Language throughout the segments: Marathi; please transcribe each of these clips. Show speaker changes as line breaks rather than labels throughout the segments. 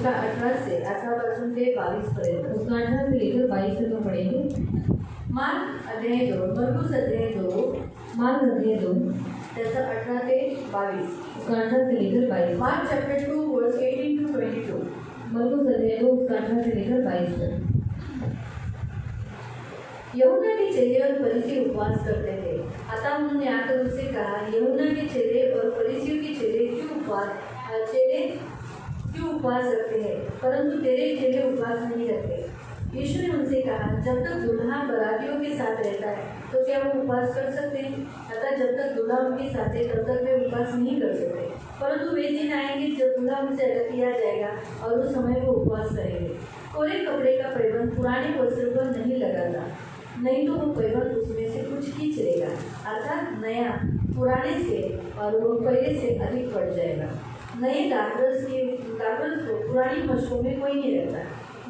उसका 18 पासून ते 22 पर्यंत,
उसका 18 से लेकर 22 तक हम पढ़ेंगे।
मार्क अध्याय 2, मरकुस अध्याय 2,
मार्क अध्याय 2
त्याचा 18 ते 22,
उसका 18 से लेकर 22।
मार्क चैप्टर 2 वर्स 18 to 22,
मरकुस अध्याय 2 उसका 18 से लेकर 22 तक।
यूहन्ना के चेले और फरीसी उपवास करते थे। अतः उन्होंने आकर उससे कहा, यूहन्ना के चेले और फरीसियों के चेले क्यों उपवास रखते हैं, परंतु तेरे चेले उपवास नहीं रखते? यीशु ने उनसे कहा, जब तक दूल्हा बरातियों के साथ रहता है तो क्या वो उपवास कर सकते हैं? अतः जब तक दूल्हा उनके साथ है तब तक वे उपवास नहीं कर सकते, परंतु वे दिन आएंगे जब दूल्हा उनसे अलग किया जाएगा और उस समय वो उपवास करेंगे। कोरे कपड़े का पैबंद पुराने वस्त्र पर नहीं लगाता, नहीं तो वो पैबंद उसमें से कुछ खींच लेगा, अर्थात नया पुराने से और वो पहले से अधिक बढ़ जाएगा। नए दाखरस को पुरानी मशकों में कोई नहीं रहता,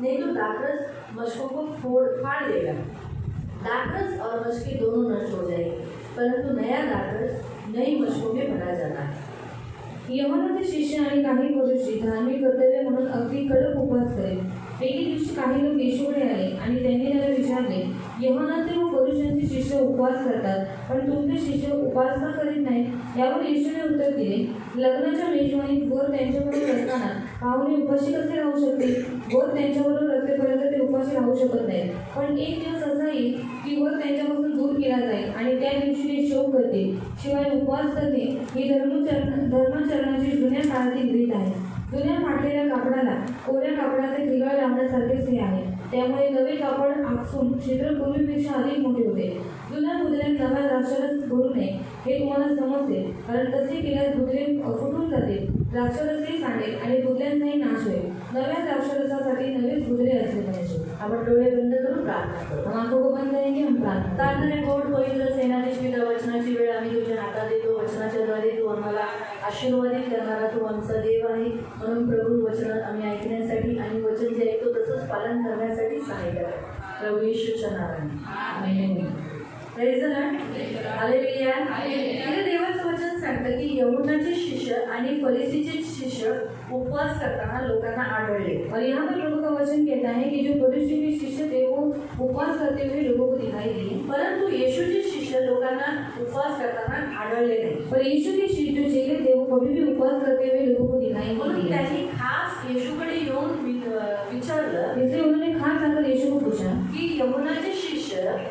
नहीं तो दाखरस मशकों को फाड़ देगा, दाखरस और मशकें दोनों नष्ट हो जाएंगे, परंतु नया दाखरस नई मशकों में भरा जाता है।
यूहन्नाचे शिष्य आणि काही पुरुष धार्मिक कर्तव्य म्हणून अगदी कडक उपवास करेल। एके दिवशी काही लोक येशूकडे आले आणि त्यांनी त्याला विचारले, यूहन्नाचे व पुरुषांचे शिष्य उपवास करतात, पण तुमचे शिष्य उपवास का करीत नाहीत? यावर येशूने उत्तर दिले, लग्नाच्या मेजवानीत वर त्यांच्याबरोबर असताना पाहुणे उपाशी कसे राहू शकते? वर त्यांच्याबरोबर असेपर्यंत ते उपाशी राहू शकत नाहीत, पण एक दिवस असा येईल की वर त्यांच्यापासून दूर केला जाईल आणि त्या दिवशी ते शोक करतील। शिवाय उपवास करणे ही धर्माचरणाची जुन्या काळातील रीत आहे। जुन्या फाटलेल्या कापडाला कोऱ्या कापडाचे ठिगळ लावण्यासारखेच हे आहे, त्यामुळे नवे कापड आकसून छिद्र पूर्वीपेक्षा अधिक मोठे होते। जुन्या बुधल्यात नव्या द्राक्षरस भरू नये हे तुम्हाला समजते, कारण तसे केल्यास बुधले फुटून जातील, द्राक्षरसही सांडेल आणि बुधल्यांचाही नाश होईल। नव्या द्राक्षरसासाठी नवेच बुधले असले पाहिजे।
आपण डोळे बंद करून प्रार्थना करू।
हम आंखों को बंद करेंगे, हम प्रार्थना
तारणारे गोड पवित्र सेनाधीश वचनाची वेळ आम्ही तुझ्या हातात देतो। वचनाच्या द्वारे तू आम्हाला आशीर्वादित करणारा तू आमचा देव आहे, म्हणून प्रभू वचन आम्ही ऐकण्यासाठी आणि वचन जे ऐकतो तसंच पालन करण्यासाठी सहाय्य करा, प्रभू येशूच्या नावाने आमेन। Praise the Lord, hallelujah. इथे देवाचं वचन सांगतं की यूहन्नाचे शिष्य आणि फरीसीचे शिष्य उपवास करताना लोकांना आढळले।
और यहाँ पर प्रभु का वचन कहता है कि जो फरीसियों के शिष्य थे वो उपवास करते हुए लोगों को दिखाई दिए,
परंतु येशूचे शिष्य लोकांना उपवास करताना आढळले नाही।
पर यीशु के जो चेले थे वो कभी भी उपवास करते हुए लोगों को दिखाई नहीं
म्हणून
दिए।
त्यांनी खास येशूकडे येऊन विचारलं,
इसलिए उन्होंने खास आकर यीशु को पूछा
की यूहन्नाचे शिष्य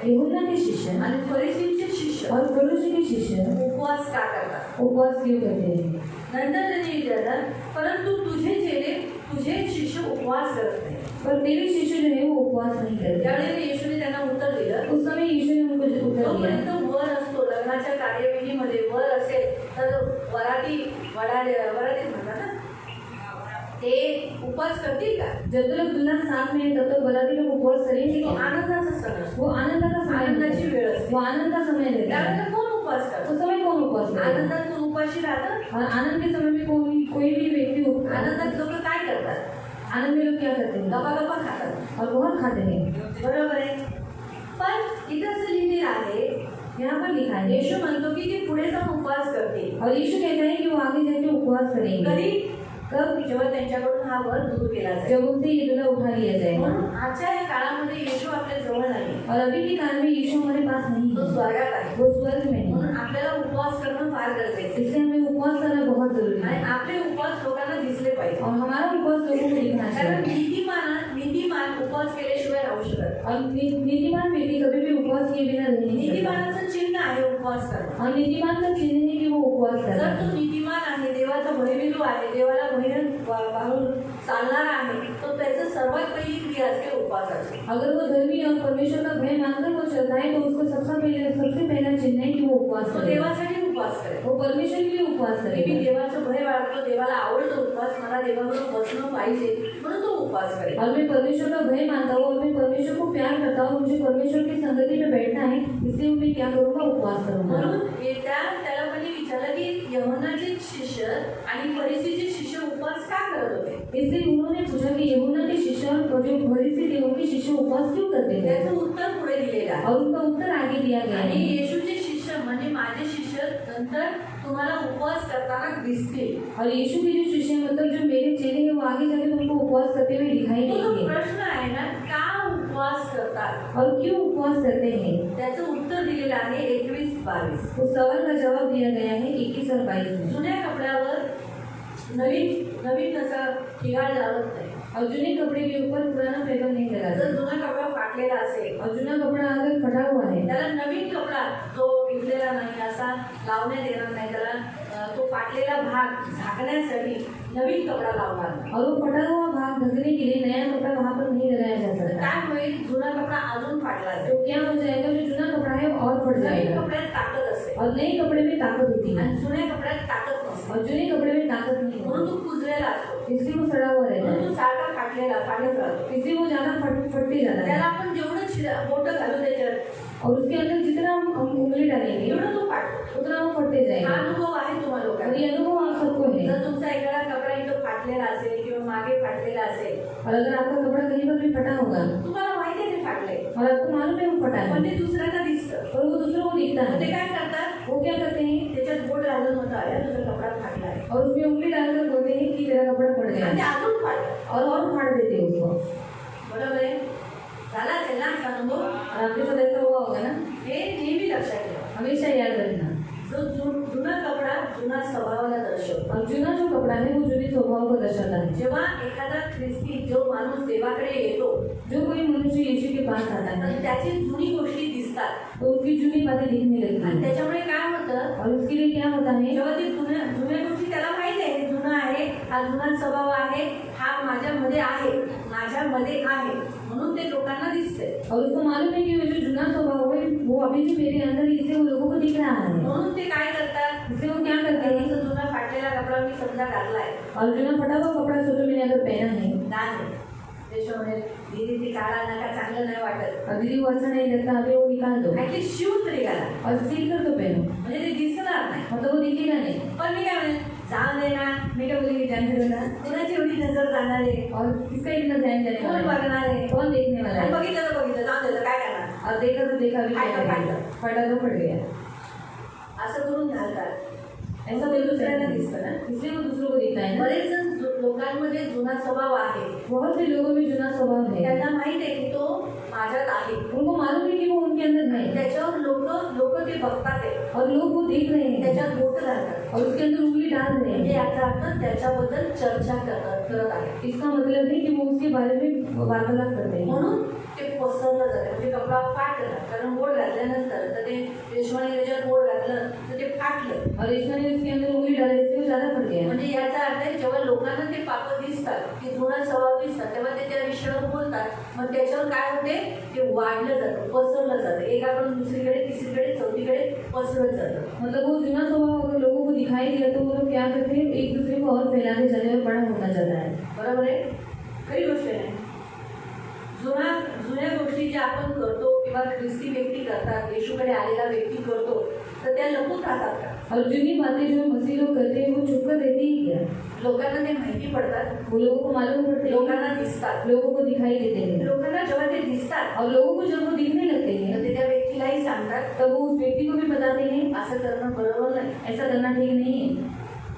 यूहन्ना के शिष्य
आणि फरीसीचे शिष्य
और फरीसियों के शिष्य
उपवास का करतात?
उपवास क्यों करते हैं?
नंतर त्यांनी विचारलं, परंतु तुझे शिष्य उपवास करत नाही।
पर तेरे शिष्य जो है वो उपवास नहीं करते।
त्यावेळी येशूने त्यांना उत्तर दिलं,
उस समय यीशु ने उनको उत्तर दिया,
जोपर्यंत वर असतो, लग्नाच्या कार्यविधीमध्ये वर असेल तर वराती म्हणतात ना, ते उपवास करतील का?
जब तक दुल्हा साथ में है तब तक बराती लोग उपवास करेंगे।
तो आनंदाचा सण असतो,
वो आनंद का समय,
आनंदाची वेळ असते,
वो आनंद का समय रहता है।
त्यावेळेला कोण उपवास करतो?
उस समय कौन उपवास करता है?
आनंदात तू उपाशी राहतं।
और आनंद के समय में कोई भी व्यक्ति
आनंदात लोक काय करतात?
आनंद में लोग क्या करते हैं?
गप्पा खातात
और बहुत खाते हैं।
बरोबर आहे, पण इथं असं लिहिलेलं आहे,
यहाँ पर लिखा है,
येशू म्हणतो की ते पुढे जाऊन उपवास करतील।
और यीशु कहता है कि वो आगे जाके उपवास करेंगे।
कधी? कब? जेव्हा त्यांच्याकडून हा वर दूर केला जाईल,
जब उनसे ये दूल्हा उठा लिया जाएगा।
म्हणून आजच्या या काळामध्ये येशू आपल्या जवळ नाही,
और अभी के काल में यीशु हमारे पास नहीं
तो
है,
स्वर्गात आहे।
वो स्वर्ग में है।
म्हणून आपल्याला उपवास करणं फार गरजेचं आहे
इसलिए हमें उपवास करना बहुत जरूरी है
आणि आपले उपवास लोकांना दिसले पाहिजे,
और हमारा उपवास लोगों को दिखना
कारण
चाहिए।
नीतिमान उपवास केल्याशिवाय राहू शकत।
और नीतिमान व्यक्ति कभी भी उपवास किए बिना रह नहीं सकता।
नीतिमानाचं चिन्ह आहे उपवास करणं।
और नीतिमान का चिन्ह है कि वो उपवास कर रहा
जर
है।
तो नीतिमान आहे, देवाचा भयविरू आहे, देवाला बाळून चालणार आहे, तो त्याचं सर्वात पहिली क्रिया असते उपवासाची।
अगर वो धर्मी और परमेश्वर का भय मानकर वो चलता है तो उसको सबसे पहला चिन्ह है कि वो उपवास
तो
करे,
देवासाठी उपवास करे,
वो परमेश्वर के लिए उपवास
मी
करे।
देवाचं भय बाळगतो, देवाला आवडतो उपवास, मला देवाबरोबर बसणं पाहिजे म्हणून तो उपवास करे।
और मैं परमेश्वर का भय मानता हूँ और मैं परमेश्वर को प्यार करता हूँ, मुझे परमेश्वर की संगति में बैठना है, इसलिए मैं क्या करूँगा? उपवास करूँगा।
म्हणून त्याला पण विचारलं की यूहन्नाचे शिष्य आणि फरीसीचे शिष्य उपवास का करत होते?
इसलिए उन्होंने पूछा कि यूहन्ना के शिष्य और जो फरीसी थे उनके शिष्य उपवास क्यों करते थे?
त्याचं उत्तर पुढे दिलेलं आहे
और उनका उत्तर आगे दिया गया
आणि
है।
येशूचे शिष्य म्हणजे माझे शिष्य नंतर तुम्हाला उपवास करताना दिसतील।
और यीशु के जो शिष्य मतलब जो मेरे चेले हैं वो आगे जाके तुमको उपवास करते हुए दिखाई
तो जो
देंगे।
प्रश्न आहे ना, का उपवास करतात,
और क्यों उपवास करते हैं,
त्याचं उत्तर दिलेलं आहे 21-22.
उस सवाल का जवाब दिया गया है 21 और 22 में।
जुन्या कपड्यावर नवीन असा ठिगाळ लावत नाही.
और जुने कपड़े के ऊपर पुराना पेपर नहीं
जर
लगाते।
जुना कपडा फाटलेला असेल,
और जुना कपड़ा अगर फटा हुआ है
त्याला नवीन कपडा जो विकलेला नाही असा लावण्यात येणार नाही. त्याला तो फाटलेला भाग झाकण्यासाठी नवीन कपडा लावणार नाही.
और वो फटा हुआ भाग ढकने के लिए नया कपड़ा वहाँ पर नहीं लगाया जा
तर
सकता।
काय होईल, जुना कपडा अजून फाटला
तो
जाईल.
क्या हो जाएगा, जो जुना कपड़ा है और फट
नवीन
जाएगा।
कपड्यात ताकद असते
और नए कपड़े में ताकद होती है
आणि जुन्या कपड्यात ताकद नसते.
और जुने कपड़े में ताकद नहीं
म्हणून
होती,
तो कुजलेला असतो,
इसलिए वो सड़ा हुआ रहता
म्हणून
है,
तो सारखा फाटत राहतो.
इसलिए वो ज्यादा फटते जाता
त्याला
है।
आपण जेवढं बोटं घालू त्याच्यात
और उसके अंदर जितना हम उंगली डालेंगे
एवढं तो फाटतो.
उतना वो फटते
हा
जाएगा।
अनुभव आहे तुम्हाला
और
लोकांना.
ये अनुभव आप सबको है।
जर तुमचा एखादा कपडा इथं फाटलेला असेल किंवा मागे फाटलेला असेल,
और अगर आपका कपड़ा कहीं पर भी फटा होगा
तुम्हाला माहिती आहे ते फाटले,
और आपको मालूम है वो फटा है,
पण ते दुसऱ्यांना दिसतं.
और वो दूसरों को दिखता
मग ते
है,
काय करतात,
वो क्या करते हैं
त्याच्यात बोट घालून होतं, अरे तुझा कपडा फाटला आहे,
और उसमें उंगली डालकर बोलते हैं कि तेरा कपड़ा फट गया
आणि ते
है,
अजून फाटलं.
और फाड़ देते हैं उसको।
बरोबर आहे, झाला असेल ना असा अनुभव.
और आपके साथ ऐसा हुआ होगा ना,
हे नेहमी लक्षात ठेवा.
हमेशा याद रखना।
जो जुना कपडा जुना स्वभावाला दर्शवतो.
और जुना जो कपड़ा है वो जुने स्वभाव को दर्शाता है।
जेव्हा एखादा ख्रिस्ती जो माणूस देवाकडे येतो,
जो कोई मनुष्य यीशु के पास आता
तर
है
त्याची जुनी गोष्टी दिसतात
तो उसकी जुनी बातें दिखने लगती
आणि
हैं,
त्याच्यामुळे काय होतं,
और उसके लिए क्या होता है,
जेव्हा ते जुन्या गोष्टी त्याला माहिती आहे, हे जुना आहे, हा जुना स्वभाव आहे, हा माझ्यामध्ये आहे, म्हणून ते लोकांना दिसते.
और उसको मालूम है कि वो जो जुना स्वभाव है वो अभी भी मेरे अंदर है, इसलिए वो लोगों को दिख रहा है।
म्हणून ते काय करतात,
इसलिए वो क्या करते हैं,
जसं जुना फाटलेला कपडा मी समजा घातलाय,
और जुना फटा हुआ कपड़ा सोचो मैंने अगर पहना है
नाही त्याच्यामुळे दीदी ती काळा नका, चांगलं नाही वाटत,
और दीदी वो अच्छा नहीं लगता, अभी वो निकाल दो
ऍटलीस्ट शिवून तरी घाला,
और सिल कर तो पहनो,
म्हणजे ते दिसणार नाही.
मतलब वो दिखेगा नहीं।
पण मी काय म्हणेन, जाऊ दे ना,
मैं क्या बोलेंगे, जानते हो ना,
कुणाची एवढी नजर जाणार आहे,
और किसका इतना ध्यान जाने
कोण
वाला है,
बघणार आहे,
कौन देखने वाला
आणि
है,
बघितलं तर बघितलं, जाऊ दे तर काय करणार,
और देखा तो देखा भी क्या
फाटा
करेगा, फटा तो फट गया।
असं करून घालतात.
ऐसा
ते
तो
दुसऱ्यांना दिसतं ना.
इसलिए वो दूसरों को दिखता है ना।
बरेच जण लोकांमध्ये जुना स्वभाव आहे,
बहुत से लोगों में जुना स्वभाव है,
त्यांना माहित आहे की तो माझ्यात आहे,
उनको मालूम है कि वो उनके अंदर है,
त्याच्यावर लोक ते बघतात आहे,
और लोग वो देख रहे हैं
त्याच्यात बोट घालतात,
और उसके अंदर उंगली डाल रहे
म्हणजे
हैं।
याचा अर्थ त्याच्याबद्दल चर्चा करत आहे.
इसका मतलब है कि वो उसके बारे में वार्तालाप करते हैं,
म्हणून ते पसरलं जाते, म्हणजे कपडा फाटला, कारण बोट घातल्यानंतर तर ते रेशमाने त्याच्यात बोट घातलं तर ते फाटलं,
और रेशमा ने उसके अंदर उंगली डाली इसलिए वो ज्यादा फट गया।
म्हणजे याचा अर्थ आहे जेव्हा लोकांना ते पाप दिसतात, की जुना स्वभाव दिसतात, तेव्हा ते त्या विषयावर बोलतात, मग त्याच्यावर काय होते, ते वाढलं जातं, पसरलं जातं, एकाकडून दुसरीकडे, तिसरीकडे, चौथीकडे पसरत जातं.
मतलब वो जुना स्वभाव अगर लोगों को दिखाई दिया तो वो लोग क्या करते हैं, एक दूसरे को और फैलाते जाते हैं और बड़ा होता जाता है।
बरोबर आहे, खरी गोष्ट आहे. जुन्या गोष्टी ज्या आपण करतो किंवा ख्रिस्ती व्यक्ती करतात, येशूकडे आलेला व्यक्ती करतो, तर त्या लपून राहतात का?
और जुनी बातें जो मसीह लोग करते हैं वो छुप कर रहती ही क्या,
लोकांना ते माहिती पडतात,
वो लोगों को मालूम पड़ते हैं,
लोकांना दिसतात,
लोगों को दिखाई देते हैं,
लोकांना जेव्हा ते दिसतात
और लोगों को जब वो दिखने लगते
तर
हैं
ते त्या व्यक्तीलाही सांगतात,
तब वो उस व्यक्ति को भी बताते हैं
असं करणं बरोबर नाही,
ऐसा करना ठीक नहीं है,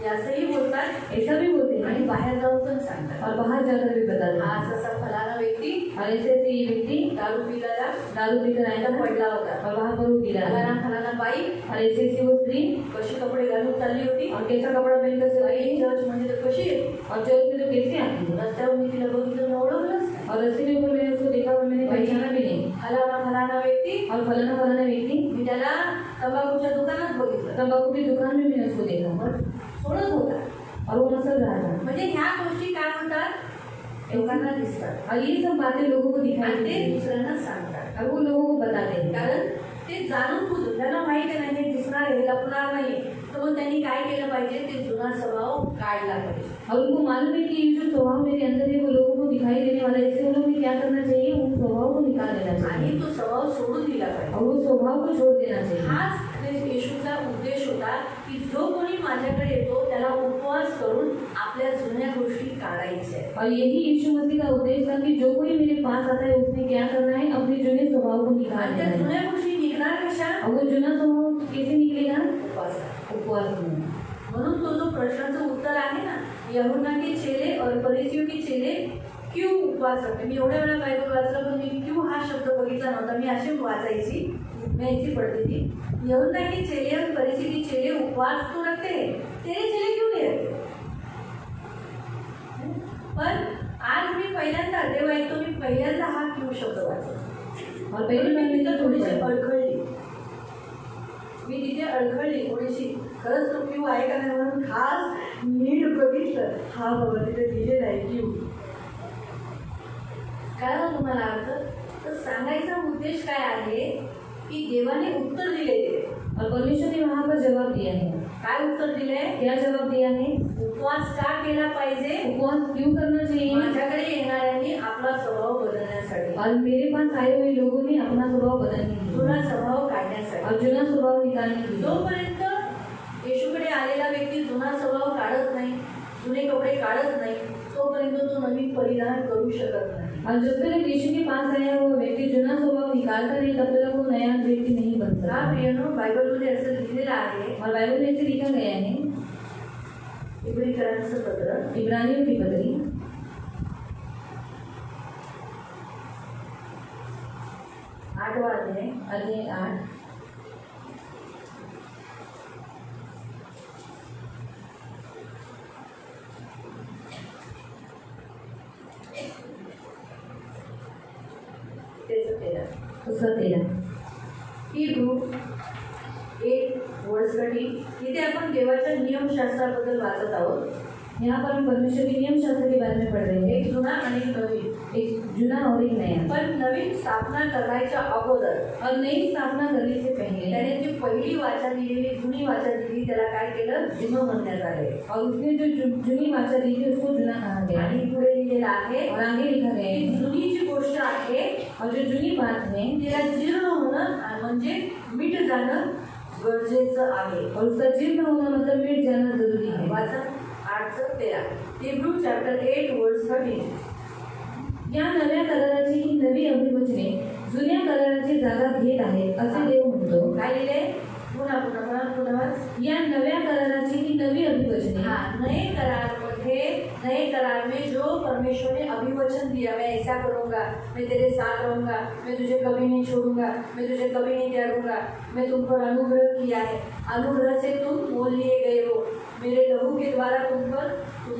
असंही बोलतात
ऐसा भी बोलते
आणि
हैं,
बाहेर जाऊन पण सांगतात.
और बाहर जाकर भी बताते
हा
हैं।
असा फलाना व्यक्ती
और ऐसे ऐसे ये व्यक्ति
दारू पिलाला
दारू पीकर आया था
पडला होता,
और वहाँ पर वो गिरा था,
फलाना फलाना बाई
और ऐसे ऐसे वो स्त्री
कशी कपडे घालून चालली होती,
और कैसा कपड़ा पहनकर चल रही
बाई
है,
चर्च म्हणजे तर कशी आहे,
और चर्च में तो कैसे आती है,
रस्त्यावर मी तिला बघितलं मी ओळखलंच नाही.
और रस्ते के ऊपर मैंने उसको देखा और मैंने पहचाना भी नहीं,
फलाना व्यक्ती
और फलाना फलाना व्यक्ति
मी त्याला तंबाखूच्या दुकानात बघितलं,
तंबाकू की दुकान में मैंने उसको देखा
मग सोडत होता.
और वो मसल रहा था,
म्हणजे ह्या गोष्टी काय म्हणतात, लोकांना दिसतात
और ये सब बातें लोगों को दिखाई
आणि
देती
ते
हैं,
दुसऱ्यांना सांगतात,
और वो लोगों को बताते हैं,
कारण ते जाणून बुजून त्यांना माहिती नाही हे दिसणार हे लपणार नाही, तर मग त्यांनी काय केलं पाहिजे, ते जुना स्वभाव काढला पाहिजे.
और उनको मालूम है कि ये जो स्वभाव मेरे अंदर है वो लोगों को दिखाई देने वाला है, इसलिए उन्हें क्या करना चाहिए, उन स्वभाव को निकाल देना
आणि
चाहिए
तो स्वभाव सोडून दिला पाहिजे.
और वो स्वभाव को छोड़ देना चाहिए।
हाच येशूचा उद्देश होता की जो कोणी माझ्याकडे येतो त्याला उपवास करून आपल्या जुन्या गोष्टी काढायच्या आहेत.
और यही यीशु मसीह का उद्देश्य था कि जो कोई मेरे पास आता है उसने क्या करना है, अपने जुने स्वभाव को निकाल
आणि
देना
त्या
है।
जुन्या गोष्टी निघणार कशा,
और वो जुना स्वभाव कैसे निकलेगा,
उपवास.
उपवास में।
म्हणून तो जो प्रश्नाचं उत्तर आहे ना, यूहन्ना के चेले और फरीसियों के चेले क्यों उपवास रखते. मी एवढ्या वेळा बायबल वाचलं पण मी क्यों हा शब्द बघितला नव्हता. मी अशी वाचायची, मैं ऐसी पढ़ती थी. यूहन्ना के चेले और फरीसी के चेले उपवास तो रखते हैं, तेरे चेले क्यों नहीं रखते. पण आज मी पहिल्यांदा तेव्हा ऐकतो, मी पहिल्यांदा हा क्यों शब्द वाचला
और पहिली बार मी तर
थोडीशी अडखळली. मी तिथे अडखळली थोडीशी. खरंच तो क्यू आहे का नाही म्हणून खास नीट बघितलं. हा बाबा तिथे लिहिलेला आहे क्यू. काय हो तुम्हाला अर्थ. तर सांगायचा उद्देश काय आहे की देवाने उत्तर दिलेले
और परमेश्वर ने वहाँ पर जवाब दिया है.
काय उत्तर दिले.
क्या जवाब दिया है.
उपवास का केला पाहिजे.
उपवास क्यों करना चाहिए.
माझ्याकडे येणाऱ्यांनी आपला स्वभाव बदलण्यासाठी
और मेरे पास आए हुए लोगों ने अपना स्वभाव बदलने के लिए,
जुना स्वभाव काढण्यासाठी.
और जुना स्वभाव निकालने के लिए.
जोपर्यंत येशूकडे आलेला व्यक्ती जुना स्वभाव काढत नाही, जुने कपडे काढत नाही, तोपर्यंत तो नवीन परिधान करू शकत नाही.
और जब तक यीशु के पास आया वो व्यक्ति जुना स्वभाव निकालता नहीं तब तक वो नया व्यक्ति नहीं बन
हा
सकता.
प्रियनो, बायबलमध्ये असं लिहिलेलं आहे.
और बाइबल में ऐसे लिखा गया है,
इब्रानीकरांचं पत्र
इब्रानियों की पत्री
8वां अध्याय
अध्याय 8 उसका 13.
हिब्रू 8:30. इथे आपण देवाच्या नियमशास्त्राबद्दल वाचत आहोत.
यहाँ पर हम परमेश्वर के नियम शास्त्र के बारे में पढ़ रहे हैं.
एक जुना आणि एक नवीन.
एक जुना और एक नया.
पण नवीन स्थापना करायच्या अगोदर
और नई स्थापना करने से पहले
त्याने जी पहिली वाचा दिलेली, जुनी वाचा दिली, त्याला काय केलं, जुनं म्हणण्यात आले.
और उसने जो जुनी वाचा दी थी उसको जुना कहा गया.
आणि पुढे लिहिलेलं आहे
और आगे लिखा गया
की
है,
जुनी जी गोष्ट आहे
और जो जुनी बात है
तिला जीर्ण होणं म्हणजे मीठ जाणं गरजेचं आहे.
और उसका जीर्ण होना मतलब मिट जाना जरूरी है.
वाचा 8:13. Hebrew chapter 8:13.
या नव्या कराराची ही नवी अभिवचने जुन्या कराराची जागा घेत आहेत असे देव म्हणतो.
काय लिहिले. पुन्हा
या नव्या कराराची ही नवी अभिवचने.
नए करार में जो परमेश्वर ने अभिवचन दिया, मैं ऐसा करूंगा, मैं तेरे साथ रहूंगा, मैं तुझे कभी नहीं छोड़ूंगा, मैं तुझे कभी नहीं त्यागूंगा, मैं तुम पर अनुग्रह किया है, अनुग्रह से तुम मोल लिए गए हो, मेरे लहू के द्वारा तुम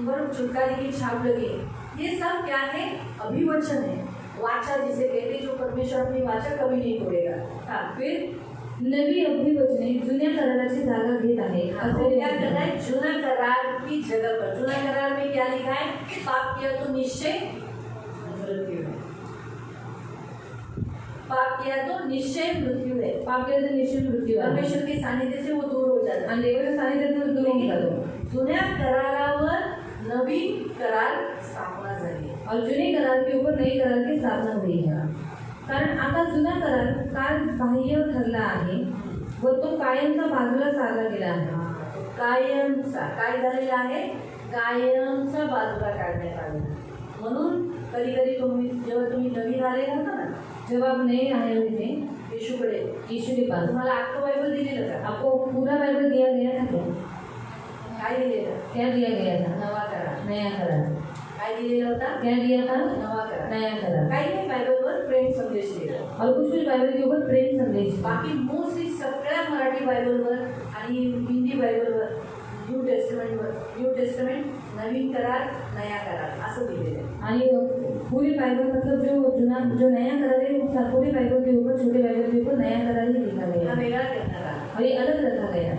पर छुटकारे की छाप लगी. ये सब क्या है, अभिवचन है. वाचा जिसे कहते, जो परमेश्वर अपनी वाचा कभी नहीं तोड़ेगा. हाँ, फिर
नवी अभिवचने जुन्या कराराची जागा घेत आहे
असे क्या करना है, जुना करार की जगह पर. जुना करार में क्या लिखा है, पाप किया तो निश्चय मृत्यु है. पाप किया तो निश्चय मृत्यू है.
पाप केलं तर निश्चित मृत्यू आहे.
परमेश्वर के सानिध्य से वो दूर हो जाता.
आणि देवाच्या सानिध्यातून दूर होऊन जातो.
जुन्या करारावर नवीन करार स्थापना झाली.
और जुने करार के ऊपर नई करार की स्थापना हुई है. कारण आता जुना करार काल बाह्य ठरला आहे व तो कायमचा बाजूला सारला गेला आहे.
कायमचा काय झालेला आहे, कायमचा बाजूला काढण्यात आला. म्हणून कधी कधी जेव्हा तुम्ही नवीन आले होता ना,
जब आप नए आए हुए थे
येशूकडे,
यीशु के पास,
तुम्हाला अख्खं बायबल दिलेलं का,
आपको पूरा बाइबल दिया गया था क्या.
काय दिलेलं,
क्या दिया गया था.
नवा करार.
नया करार.
काय दिलेला होता,
क्या दिया था.
नवा करार.
नया करार.
काही नाही, बायबलवर प्रेम संदेश दिला.
और कुछ बाइबल के ऊपर प्रेम संदेश.
बाकी मोस्टली सगळ्या मराठी बायबलवर आणि हिंदी बायबलवर न्यू टेस्टमेंट नवीन करार, नया करार असं दिलेलं आहे.
आणि पूरी बाइबल मतलब जो नया करार है वो पूरे बाइबल के ऊपर, छोटे बाइबल के ऊपर नया करार ही लिखा गया.
हा वेगळा करणार आला.
और ये अलग रखा गया.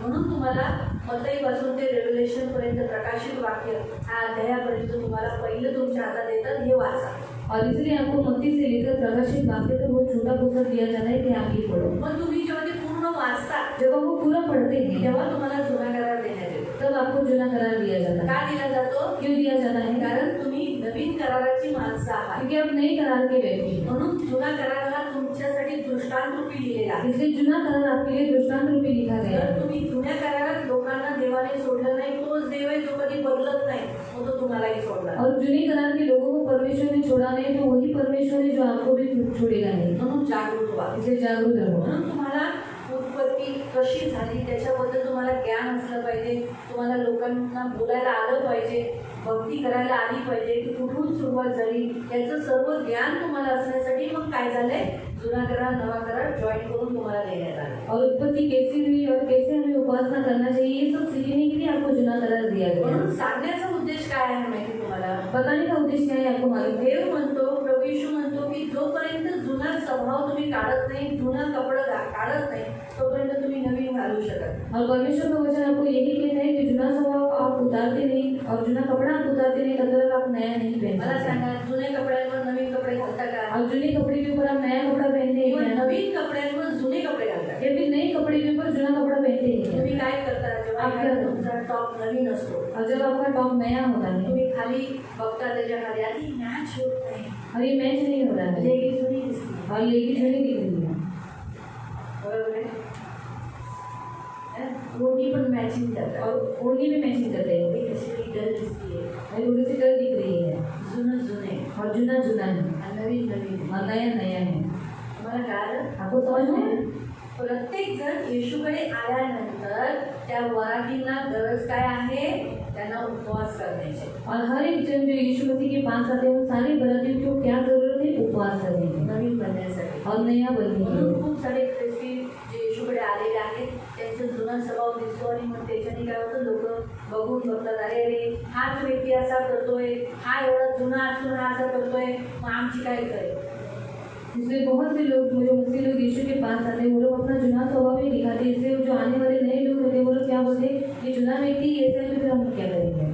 म्हणून तुम्हाला मत्तईपासून ते रेव्हलेशन पर्यंत प्रकाशित वाक्य ह्या अध्यायापर्यंत तुम्हाला पहिलं तुमच्या हातात येतात, हे वाचा.
और इसलिए आपको मत्ती से लेकर प्रकाशित वाक्य तक वो छोटा पुस्तक दिया जाता है कि आप ये पढ़ो.
मग तुम्ही जेव्हा ते पूर्ण वाचता,
जब आप वो पूरा पढ़ते हैं
तेव्हा तुम्हाला जुना करार देण्यात येतो.
तब आपको जुना करार दिया जाता है.
का दिला जातो,
क्यों दिया जाता है.
कारण तुम्ही नवीन कराराची माणसं आहात.
क्योंकि आप नए करार के व्यक्ति हैं.
म्हणून जुना करार हा तुमच्यासाठी दृष्टांत रूपी लिहिलेला आहे.
इसलिए जुना करार आपके लिए दृष्टांत रूपी लिखा गया
जर
है.
तुम्ही जुन्या करारात लोकांना देवाने सोडलं नाही, तोच देव आहे जो कधी बदलत नाही, मग तो तुम्हालाही सोडणार.
और जुने करार के लोगों को परमेश्वर ने छोड़ा नहीं तो वही परमेश्वर है जो आपको भी छोड़ेगा नहीं.
म्हणून जागरूक व्हा.
इसलिए जागरूक रहो.
म्हणून तुम्हाला उत्पत्ती शेवटी कशी झाली त्याच्याबद्दल तुम्हाला ज्ञान असलं पाहिजे, तुम्हाला लोकांना बोलायला आलं पाहिजे, भक्ती करायला आली पाहिजे की कुठून सुरुवात झाली याचं सर्व ज्ञान तुम्हाला असण्यासाठी मग काय झालंय, जुना करार नवा करार जॉईन करून तुम्हाला देण्यात आला।
और उत्पत्ति कैसी हुई और कैसे हमें उपासना करना चाहिए ये सब सीखने के लिए आपको जुना करार दिया गया।
म्हणून सांगण्याचा उद्देश काय आहे माहिती तुम्हाला?
बताने का उद्देश्य क्या है आपको मालूम है?
देव म्हणतो, प्रभू येशू म्हणतो की जोपर्यंत जुना स्वभाव तुम्ही काढत नाही, जुना कपडा काढत नाही, तोपर्यंत तुम्ही नवीन घालू शकत।
और परमेश्वर का वचन आपको यही कहता है कि जुना स्वभाव आप उतारते नहीं और जुना कपड़ा आप उतारते नहीं तब तक आप नया नहीं पहन
मला
सकते।
सांगा, जुने कपड्यांवर नवीन कपडे घालता का?
और जुने कपड़े के ऊपर आप नया कपड़ा पहनते
किंवा
हैं
नवीन कपड्यांवर जुने कपडे घालता?
या फिर नए कपड़े के ऊपर जुना कपड़ा पहनते हैं?
तुम्ही काय करता जेव्हा
आप क्या करता?
तुमचा टॉप नवीन असतो,
और जब आपका टॉप नया होता है
तुम्ही खाली बघता त्याच्या खाली आधी मॅच होत नाही,
और ये मैच नहीं हो रहा है
लेगी जुनी दिसते,
और लेगी जुनी दिख रही है
बरोबर आहे? रोटी पण मॅचिंग करतात,
और ओढ़नी भी मैचिंग करते हैं
ती कशी डल दिसते,
और थोड़ी सी डर दिख रही है
जुनं जुने
और जुना जुना है
आणि नवीन नवीन।
और नया नया है।
तुम्हाला कळालं?
आपको समझ में है?
प्रत्येक जण येशूकडे आल्यानंतर त्या वरातींना गरज काय आहे? त्यांना उपवास करण्याची।
और हर एक जन जो यीशु मसीह के पास आते हैं उन सारे बरातियों को क्या जरूरत है? उपवास करने की
नवीन बनण्यासाठी।
और नया बनने के
म्हणून
लिए।
खूप सारे ख्रिस्ती जे येशूकडे आलेले आहेत त्यांचा जुना स्वभाव दिसतो आणि मग त्याच्याने काय होतं, लोक बघून बघतात, अरे अरे हाच व्यक्ती असा करतोय, हा एवढा जुना असून हा असा करतोय, मग आमची काय करेल?
इसलिए बहुत से लोग जो मसीह लोग यीशु के पास आते हैं वो लोग अपना जुना स्वभाव ही दिखाते हैं। इसलिए जो आने वाले नए लोग होते हैं वो लोग क्या बोलते हैं, ये जुना व्यक्ति ऐसा है तो फिर हम क्या करेंगे?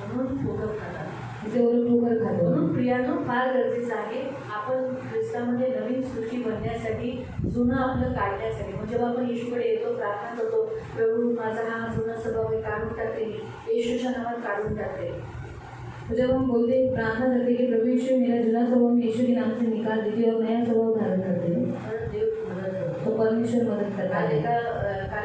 म्हणून ठोकर खातात।
इससे वो लोग ठोकर खाते हैं।
म्हणून प्रियांनो, फार गरजेचं आहे आपण ख्रिस्तामध्ये नवीन सृष्टी बनण्यासाठी, जुनं आपलं काढण्यासाठी, म्हणजे जेव्हा आपण येशूकडे येतो, प्रार्थना करतो, प्रभू माझा हा जुना स्वभाव आहे काढून टाकते, येशूच्या नावात काढून टाकते।
तो जब हम बोलते हैं, प्रार्थना करते हैं कि प्रभु यीशु मेरा जुना स्वभाव में यीशु के नाम से निकाल दीजिए और नया स्वभाव धारण करते हैं,
तर देव मदत करतो।
तो परमेश्वर मदद करता
काल
है।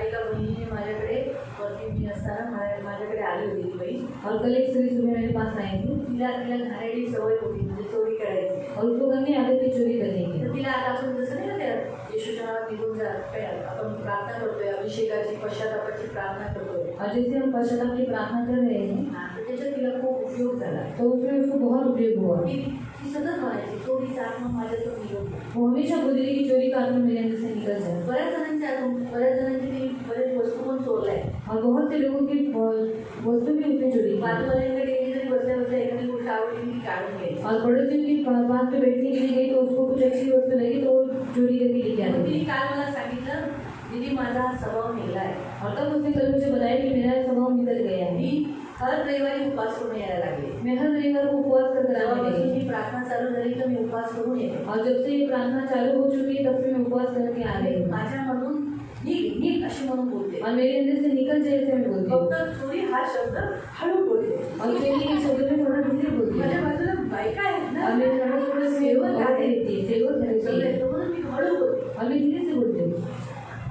एका बहिणीने माझ्याकडे, वरती मी असताना माझ्याकडे आली होती ती बहीण,
और कल एक स्त्री सुबह मेरे पास आई थी
तिला घाणेरडी सवय होती, म्हणजे चोरी करायची।
और उसको करनी आदत थी चोरी करने की।
तर तिला आता आपण जसं नाही ना त्या येशूच्या नावात निघून जा, काय आपण प्रार्थना करतोय, अभिषेकाची पश्चातापाची प्रार्थना करतोय,
और जैसे हम पश्चाताप की प्रार्थना कर रहे हैं
तर त्याच्यात तिला खूप उपयोग झाला।
तो उसमें उसको बहुत उपयोग हुआ।
ती सतत म्हणायची, चोरीचा आत्मा माझ्यातून निघून जा।
वो हमेशा बोलती थी कि चोरी का आत्मा मेरे अंदर से निकल जाए।
बऱ्याच जणांची तिने बरेच वस्तू पण चोरलाय।
और बहुत से लोगों की वस्तु भी उसने चोरी की।
बाजूवाल्यांकडे गेली तरी बसल्या बसल्या एखादी गोष्ट आवडली ती काढून घ्यायची।
और पड़ोसियों की पास पे बैठने के लिए गई तो उसको कुछ अच्छी वस्तु लगी तो वो चोरी करके लेके
मग
आती
तिने
थी।
काल मला सांगितलं, दीदी माझा हा स्वभाव निघालाय,
और तब उसने कल मुझे बताया कि मेरा स्वभाव निकल गया है।
मी हर रविवारी उपवास करून यायला लागले।
मैं हर रविवार को उपवास कर आने
जेव्हापासून
लगी
ही प्रार्थना चालू झाली तर मी उपवास करून येते।
और जब से ये प्रार्थना चालू हो चुकी है तब से मैं उपवास करके आ रही हूँ।
माझ्यामधून निघ निघ अशी म्हणून बोलते,
और मेरे अंदर से निकल जाए ऐसे मैं बोलती हूँ।
फक्त चोरी हा शब्द हळू बोलते।
और चोरी के शब्द में थोड़ा धीरे बोलती
माझ्या
हूँ।
बाजूला बायका आहेत ना,
और मेरे थोड़ा सेवक आते रहती है, सेवक रहती है,
म्हणून मी हळू बोलते।
और मैं धीरे से बोलती हूँ।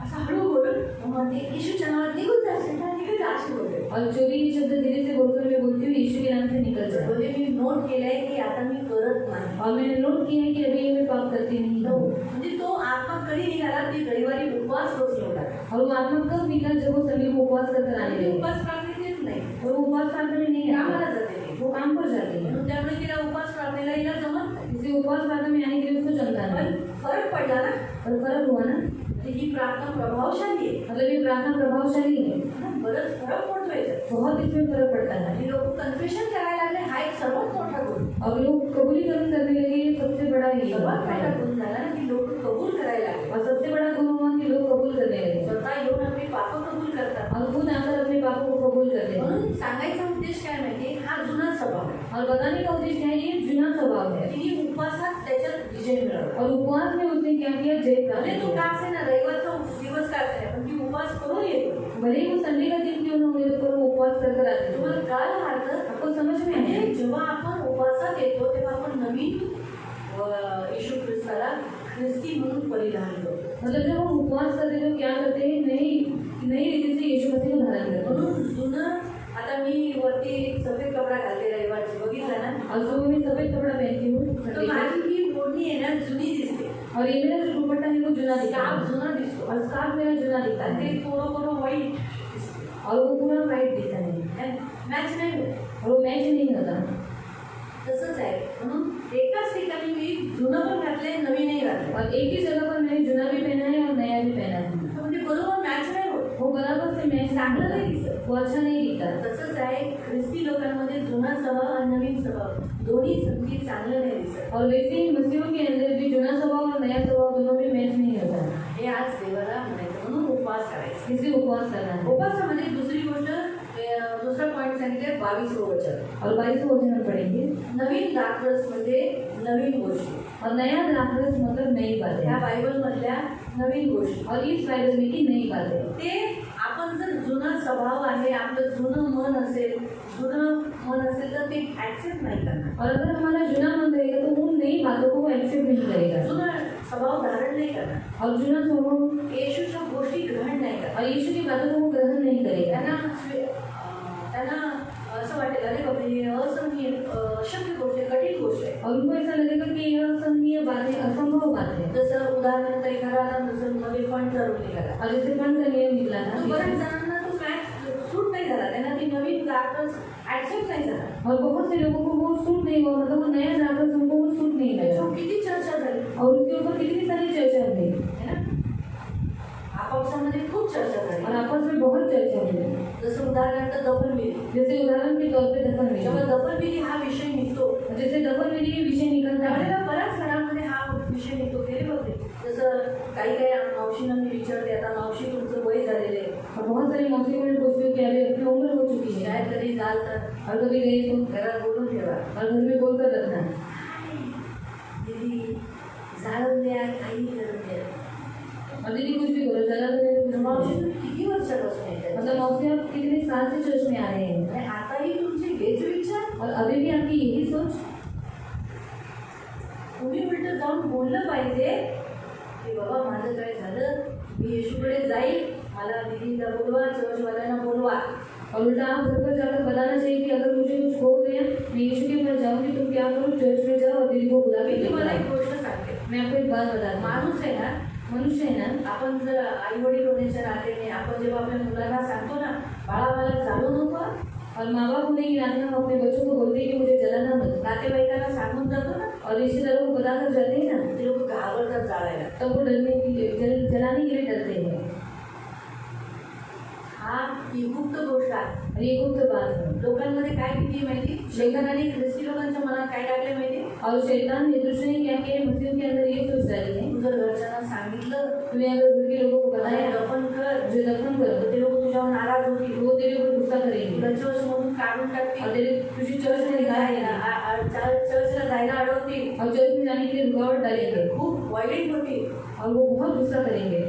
असं हळू बोलून मग म्हणते, येशूच्या नावात निघून जाशील ना, निघून जा अशी बोलते।
और चोरी के शब्द धीरे से बोलकर मैं बोलती हूँ यीशु के नाम से निकल जाए।
म्हणजे मी नोट केलंय की आता मी करत नाही।
और मैंने नोट किया है कि अभी मैं पाप करती नहीं हूँ।
म्हणजे तो आत्मा कधी निघाला, ती रविवारी उपवास रोज निघाला।
और वो आत्मा कब निकला? जब वो सभी को उपवास कर आने
ती
लगे।
उपवास प्रार्थनेत येत नाही,
और वो उपवास प्रार्थना में नहीं
कामाला
आता,
जाते ती।
वो काम पर जाती है।
म्हणून त्यामुळे तिला उपवास प्रार्थनेला हिला जमत नाही।
इसलिए उपवास प्रार्थना में आने के लिए उसको जमता
पण
नहीं।
फरक पडला ना,
और फर्क हुआ ना,
म्हणजे ही प्रार्थना प्रभावशाली आहे।
मतलब ये प्रार्थना प्रभावशाली है।
बरंच फरक पडतो याच्यात।
बहुत इसमें फर्क पड़ता है।
आणि लोक कन्फेशन करायला लागले, हा एक सर्वात मोठा गुण,
अब लोग कबूलीकरण करने लगे, ये सबसे बड़ा ये
सर्वात मोठा
है।
गुण झाला ना की लोक कबूल करायला लागले।
और सबसे बड़ा गुण हुआ कि लोग कबूल करने लगे
स्वतः येऊन आपली पापं कबूल करतात।
और खुद आकर अपने पापों को कबूल करते हैं।
म्हणून सांगायचा उद्देश काय माहिती, हा जुना स्वभाव आहे।
और बताने का उद्देश्य क्या है? ये जुना स्वभाव है।
तिने उपवासात त्याच्यात विजय मिळवला।
और उपवास में उसने क्या किया? जय प्राप्त
भले तो
किया।
का असे ना, रविवारचा दिवस का असे पण ती उपवास करून येतो।
भले ही वो संडे का दिन क्यों ना हो, पर वो उपवास कर आते थे।
तुम्हाला कळालं हा अर्थ?
आपको समझ में
म्हणजे
आया?
जेव्हा आपण उपवासात येतो तेव्हा आपण नवीन येशू ख्रिस्ताला ख्रिस्ती म्हणून परिधान करतो।
मतलब जब हम उपवास करते हैं तो क्या करते हैं? नई रीति से यीशु मसीह को धारण करते हैं।
म्हणून जुनं, आता मी वरती एक सफेद कपडा घालते रविवारची, बघितला ना?
और सुबह में सफेद कपड़ा पहनती हूँ
तर
संडे को।
माझी ही ओढणी आहे ना जुनी दिसते,
और ये मेरा जो दुपट्टा है वो जुना दिखता
स्कार्फ
है
जुना दिसतो
और स्कार्फ मेरा जुना दिखता
आणि
है
ते थोडं वाईट दिसते
और वो पूरा वाइट दिखता है
मॅच नाही होत.
और वो मैच नहीं होता.
तसंच आहे म्हणून एकाच ठिकाणी मी जुनं पण घातलंय नवीनही घातलंय
और एक ही जगह पर मैंने जुना भी पहना है और नया भी पहना है.
म्हणजे बरोबर मॅच नाही होत.
वो बराबर से मैच
चांगलं नाही दिसत.
वो अच्छा नहीं दिखता.
तसंच आहे ख्रिस्ती लोकांमध्ये जुना स्वभाव आणि नवीन स्वभाव दोन्ही संगीत चांगलं नाही दिसत.
और वैसे ही मसीहों के अंदर भी जुना स्वभाव और नया स्वभाव दोनों में मैच नहीं होता.
हे आज देवाला म्हणायचं म्हणून उपवास करायचा.
इसलिए उपवास करना है.
उपवासामध्ये दुसरी गोष्ट दुसरा पॉईंट सांगितले 22 वचन.
और 22 वचन में पढ़ेंगे.
नवीन द्राक्षरस म्हणजे नवीन गोष्टी
और नया द्राक्षरस मतलब नई बातें.
ह्या बायबल मधल्या नवीन गोष्टी
और इस बाइबल में की नई बातें.
ते आपण जर जुना स्वभाव आहे आपलं जुनं मन असेल तर ते ऍक्सेप्ट नाही करणार.
और अगर हमारा जुना मन रहेगा तो उन नई बातों को वो एक्सेप्ट नहीं करेगा.
जुना स्वभाव धारण नाही करणार.
और जुना स्वभाव
येशूच्या गोष्टी ग्रहण नाही करणार.
और यीशु की बातों को वो ग्रहण नहीं करेगा.
त्यांना असं वाटेल अरे बाबा हे असहनीय अशक्य गोष्ट आहे, कठीण गोष्ट आहे.
और उनको ऐसा लगेगा कि यह असहनीय बात है, असंभव बात है.
जसं उदाहरणार्थ एखादा जसं मध्ये फंड चालू निघाला
और जैसे फंड का नियम निकला
तो
था
बऱ्याच जणांना तो मॅच सूट नाही झाला. त्यांना ती नवीन द्राक्षरस ऍक्सेप्ट नाही झाला.
और बहुत से लोगों को वो सूट नहीं हुआ, मतलब वो नया द्राक्षरस उनको वो सूट नहीं लगा.
त्याच्यावर किती चर्चा झाली
और उसके ऊपर कितनी सारी चर्चा हुई
है ना. आपापसामध्ये खूप चर्चा झाली.
और आपस में बहुत चर्चा हुई.
जसं उदाहरणार्थ दफनविधी.
जैसे उदाहरण के तौर पे
जेव्हा
दफनविधी.
दफनविधी हा विषय निघतो
जैसे दफनविधी के विषय निकलता है
त्यावेळेला बऱ्याच घरांमध्ये हा विषय निघतो. गेले बघते जसं काही मावशींना मी विचारते आता मावशी तुमचं वय झालेलं आहे
और बहुत सारी मौसी को पूछती हूँ कि अभी अपनी उम्र हो चुकी है
शाळेत कधी जाल तर
और कभी गई तो
घरात बोलून ठेवा
और घर में बोल कर रखना.
दीदी जाळून द्या काही करून द्या.
और दीदी कुछ भी करो, चला तो मेरे कुछ
मावशी
मावशी.
तुम्ही किती वर्षापासून येतात
मतलब मौसी आप कितने साल से चर्च में आ रहे हैं
आणि आताही तुमचे हेच विचार.
और अभी भी आपकी यही सोच.
तुम्ही उलट जाऊन बोललं पाहिजे की बाबा माझं काय झालं मी येशूकडे जाईल मला दीदीला बोलवा चर्चवाल्यांना बोलवा.
और उल्टा आप घर पर जाकर बताना चाहिए कि अगर मुझे कुछ हो गया मैं यीशु के पास जाऊंगी, तुम क्या करो चर्च में जाओ और दीदी को बुला
मी
के
तुम्हाला एक
बुलाओ.
गोष्ट सांगते.
मैं आपको एक बात बताती हूँ.
माणूस आहे ना
मनुष्य है ना,
आपण जर आई वडील होण्याच्या नात्याने आपण जेव्हा आपल्या मुलांना सांगतो ना बाळा मला जाळू नको
और माँ बाप होने के नाते हम अपने बच्चों को बोलते हैं कि मुझे जलाना मत.
नातेवाईकांना सांगून जातो ना
और रिश्तेदारों को बताकर जाते हैं ना
ते लोक घाबरतात जाळायला.
तब वो डरने के लिए जलाने के लिए डरते हैं.
हा ही गुप्त गोष्ट आहे.
और ये गुप्त बात है.
लोकांमध्ये काय भीती आहे माहिती. शैतानाने ख्रिस्ती लोकांच्या मनात काय टाकले माहिती.
और शैतान ने दुष्ट ने क्या किया है, मसीह के अंदर ये सोच डाली है.
तू जर घरच्यांना सांगितलं
तुम्हें अगर घर के लोगों को
मला
बताया
दफन कर
जो दफन
तर
करो
ते लोक तुझ्यावर नाराज होतील.
वो तेरे ऊपर गुस्सा करेंगे
तुला चर्चमधून काढून
और
टाकतील.
तेरे तुझे चर्च में निकालेंगे
चर्चला जायला अडवतील.
और चर्च में जाने के लिए रुकावट डालेंगे
खूप वाईट होतील.
और वो बहुत गुस्सा करेंगे.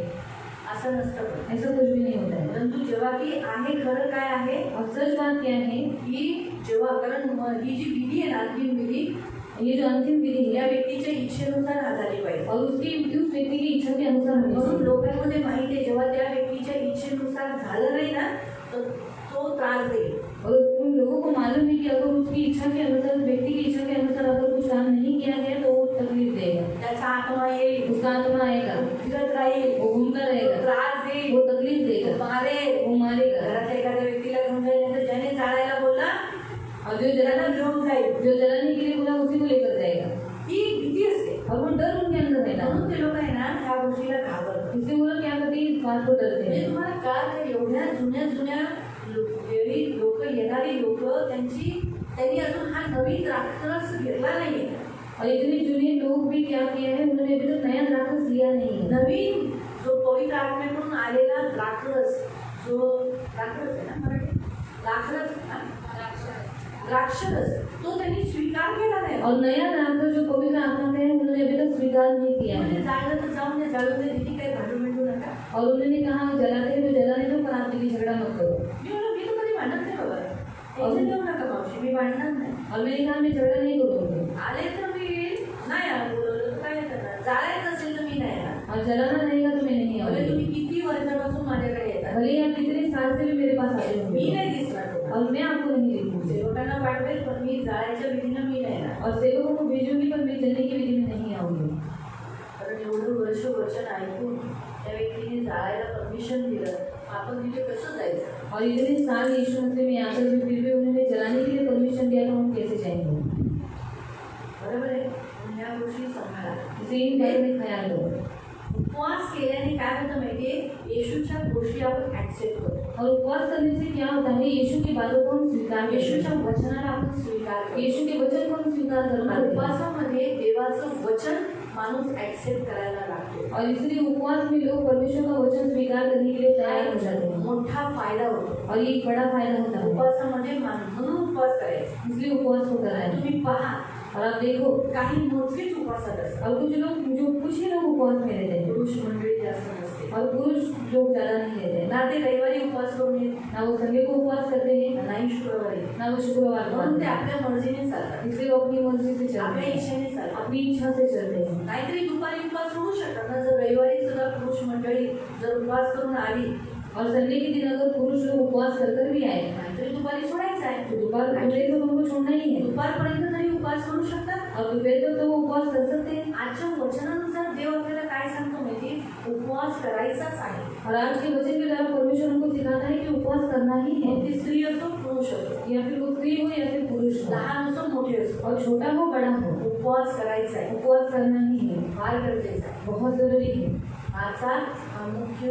असं नसतं पण.
ऐसा कुछ भी नहीं होता है.
परंतु जेव्हा की आहे खरं काय आहे
और सच बात क्या है,
की जेव्हा कारण ही जी विधी आहे ना अंतिम विधी
ये जो अंतिम विधि है
या व्यक्तीच्या इच्छेनुसार झाली पाहिजे.
और उसकी उस व्यक्ति की इच्छा के अनुसार होनी
म्हणून
चाहिए.
लोकांमध्ये माहिती आहे जेव्हा त्या व्यक्तीच्या इच्छेनुसार झालं नाही ना तर तो त्रास देईल.
और उन लोगों को मालूम है कि अगर उसकी इच्छा के अनुसार, व्यक्ति की इच्छा के अनुसार अगर कुछ काम नहीं किया गया तो वो तकलीफ देगा.
त्याचा आत्मा येईल.
उसका आत्मा आएगा,
फिरत राहील.
वो घूमता रहेगा,
त्रास देईल.
वो तकलीफ देगा,
मारेल.
वो मारेगा.
घरातल्या एखाद्या व्यक्तीला घेऊन जाईल तर ज्याने जाळायला बोलला
और जो
त्याला घेऊन जाईल.
जो जलाने के लिए बोला उसी को लेकर जाएगा.
ही भीती असते.
और वो डर उनके अंदर है ना,
म्हणून ते लोक आहे ना ह्या गोष्टीला घाबरतात.
इसलिए वो लोग क्या करते हैं, इस बात को डरते
म्हणजे
हैं.
तुम्हाला काय एवढ्या जुन्या वेळी लोक येणारी लोक त्यांनी अजून हा नवीन द्राक्षरस घेतला नाहीये.
और इतने जुने लोग भी क्या किया है, उन्होंने अभी तक नया द्राक्षरस लिया नहीं है.
नवीन जो पवित्र आत्म्याकडून आलेला द्राक्षरस जो द्राक्षरस आहे ना मराठी द्राक्षरस तो त्यांनी स्वीकार केला नाही.
और नया द्राक्षरस जो पवित्र आत्मा का है उन्होंने अभी तक स्वीकार नहीं किया
म्हणजे
है.
जाळलं तर जाऊन दे जाळून दे तिथे काही भांडू मिळू नका.
और उन्होंने कहा जलाते हैं तो जलाने दो, पर आप दीदी झगड़ा मत करो.
मी तर कधी भांडत नाही बाबा. टेन्शन घेऊ नका मावशी मी भांडणार नाही.
और मैंने कहा मैं झगड़ा नहीं करूँगी.
आले तर मी नाही बोलवलं तर काय करणार. जाळायचं असेल तर मी नाही येणार.
और जलाना रहेगा तो मैं नहीं
भले
आऊंगी.
तुम्ही किती वर्षापासून माझ्याकडे येतात
भले ही आप कितने साल से भी मेरे पास आते
मी
होंगे
नाही दिसणार तुम्हाला.
और मैं आपको नहीं देखूंगी.
सेवकांना पाठवेल पण मी जाळायच्या विधीनं मी नाही येणार.
और सेवकों को भेजूंगी पर मैं जलने की विधि में नहीं आऊंगी.
कारण एवढं वर्ष वचन ऐकून त्या व्यक्तीने जाळायला परमिशन दिलं, आपण तिथे कसं जायचं?
और इतने साल यीशु मसीह में आकर भी फिर भी उन्होंने जलाने के लिए परमिशन दिया तो हम कैसे जाएंगे?
बरोबर आहे. म्हणून ह्या गोष्टी सांभाळा.
इसे इन बारे में ख्याल लो.
उपवास केल्याने काय होतं माहितीये, येशूच्या गोष्टी आपण ऍक्सेप्ट करतो.
और उपवास करने से क्या होता है? यीशु की बातों को हम स्वीकार,
येशूच्या वचनाला आपण स्वीकार करतो.
यीशु के वचन को हम स्वीकार करते
आणि
हैं.
उपवासामध्ये देवाचं वचन माणूस ऍक्सेप्ट करायला लागतो.
और इसलिए उपवास में लोग परमेश्वर का वचन स्वीकार करने के लिए तैयार हो जाते हैं.
मोठा फायदा होतो.
और ये एक बड़ा फायदा होता है.
उपवासामध्ये म्हणून उपवास करायचा.
इसलिए उपवास को करना है.
तुम्ही पहा,
और आप देखो
काही मोजकेच उपवासात असतात.
और कुछ लोग, जो कुछ ही लोग उपवास में रहते हैं,
पुरुष मंडळी जास्त नसते.
और पुरुष लोग ज्यादा नहीं रहते हैं.
ना ते रविवारी उपवास करून येत,
ना वो संडे को उपवास करते हैं,
नाही शुक्रवारी.
ना वो शुक्रवार को.
म्हणून ते आपल्या मर्जीने चालतात,
इसलिए वो अपनी मर्जी से चलते
आपल्या
हैं,
इच्छेने चालतात.
अपनी इच्छा से चलते हैं.
नाहीतरी दुपारी उपवास सोडू शकतात ना. जर रविवारी सुद्धा पुरुष मंडळी जर उपवास करून आली,
और संडे के दिन अगर पुरुष लोग उपवास कर भी आए
नाहीतरी दुपारी सोडायचं आहे.
तो दोपहर को उनको छोड़ना ही है.
दुपारपर्यंत तरी उपवास करू शकतात.
और दोपहर तो वो उपवास कर सकते हैं.
आजच्या वचनानुसार देव आपल्याला काय सांगतो माहिती, उपवास करायचाच आहे.
और आज के वचन के द्वारा परमेश्वर हमको सिखाता है कि उपवास करना ही है.
मग ती स्त्री असो पुरुष असो,
या फिर वो स्त्री हो या फिर पुरुष हो,
लहान असो मोठे असो,
और छोटा हो बड़ा हो,
उपवास करायचा आहे.
उपवास करना ही है.
फार गरजेचं आहे.
बहुत जरूरी है.
आजचा हा मुख्य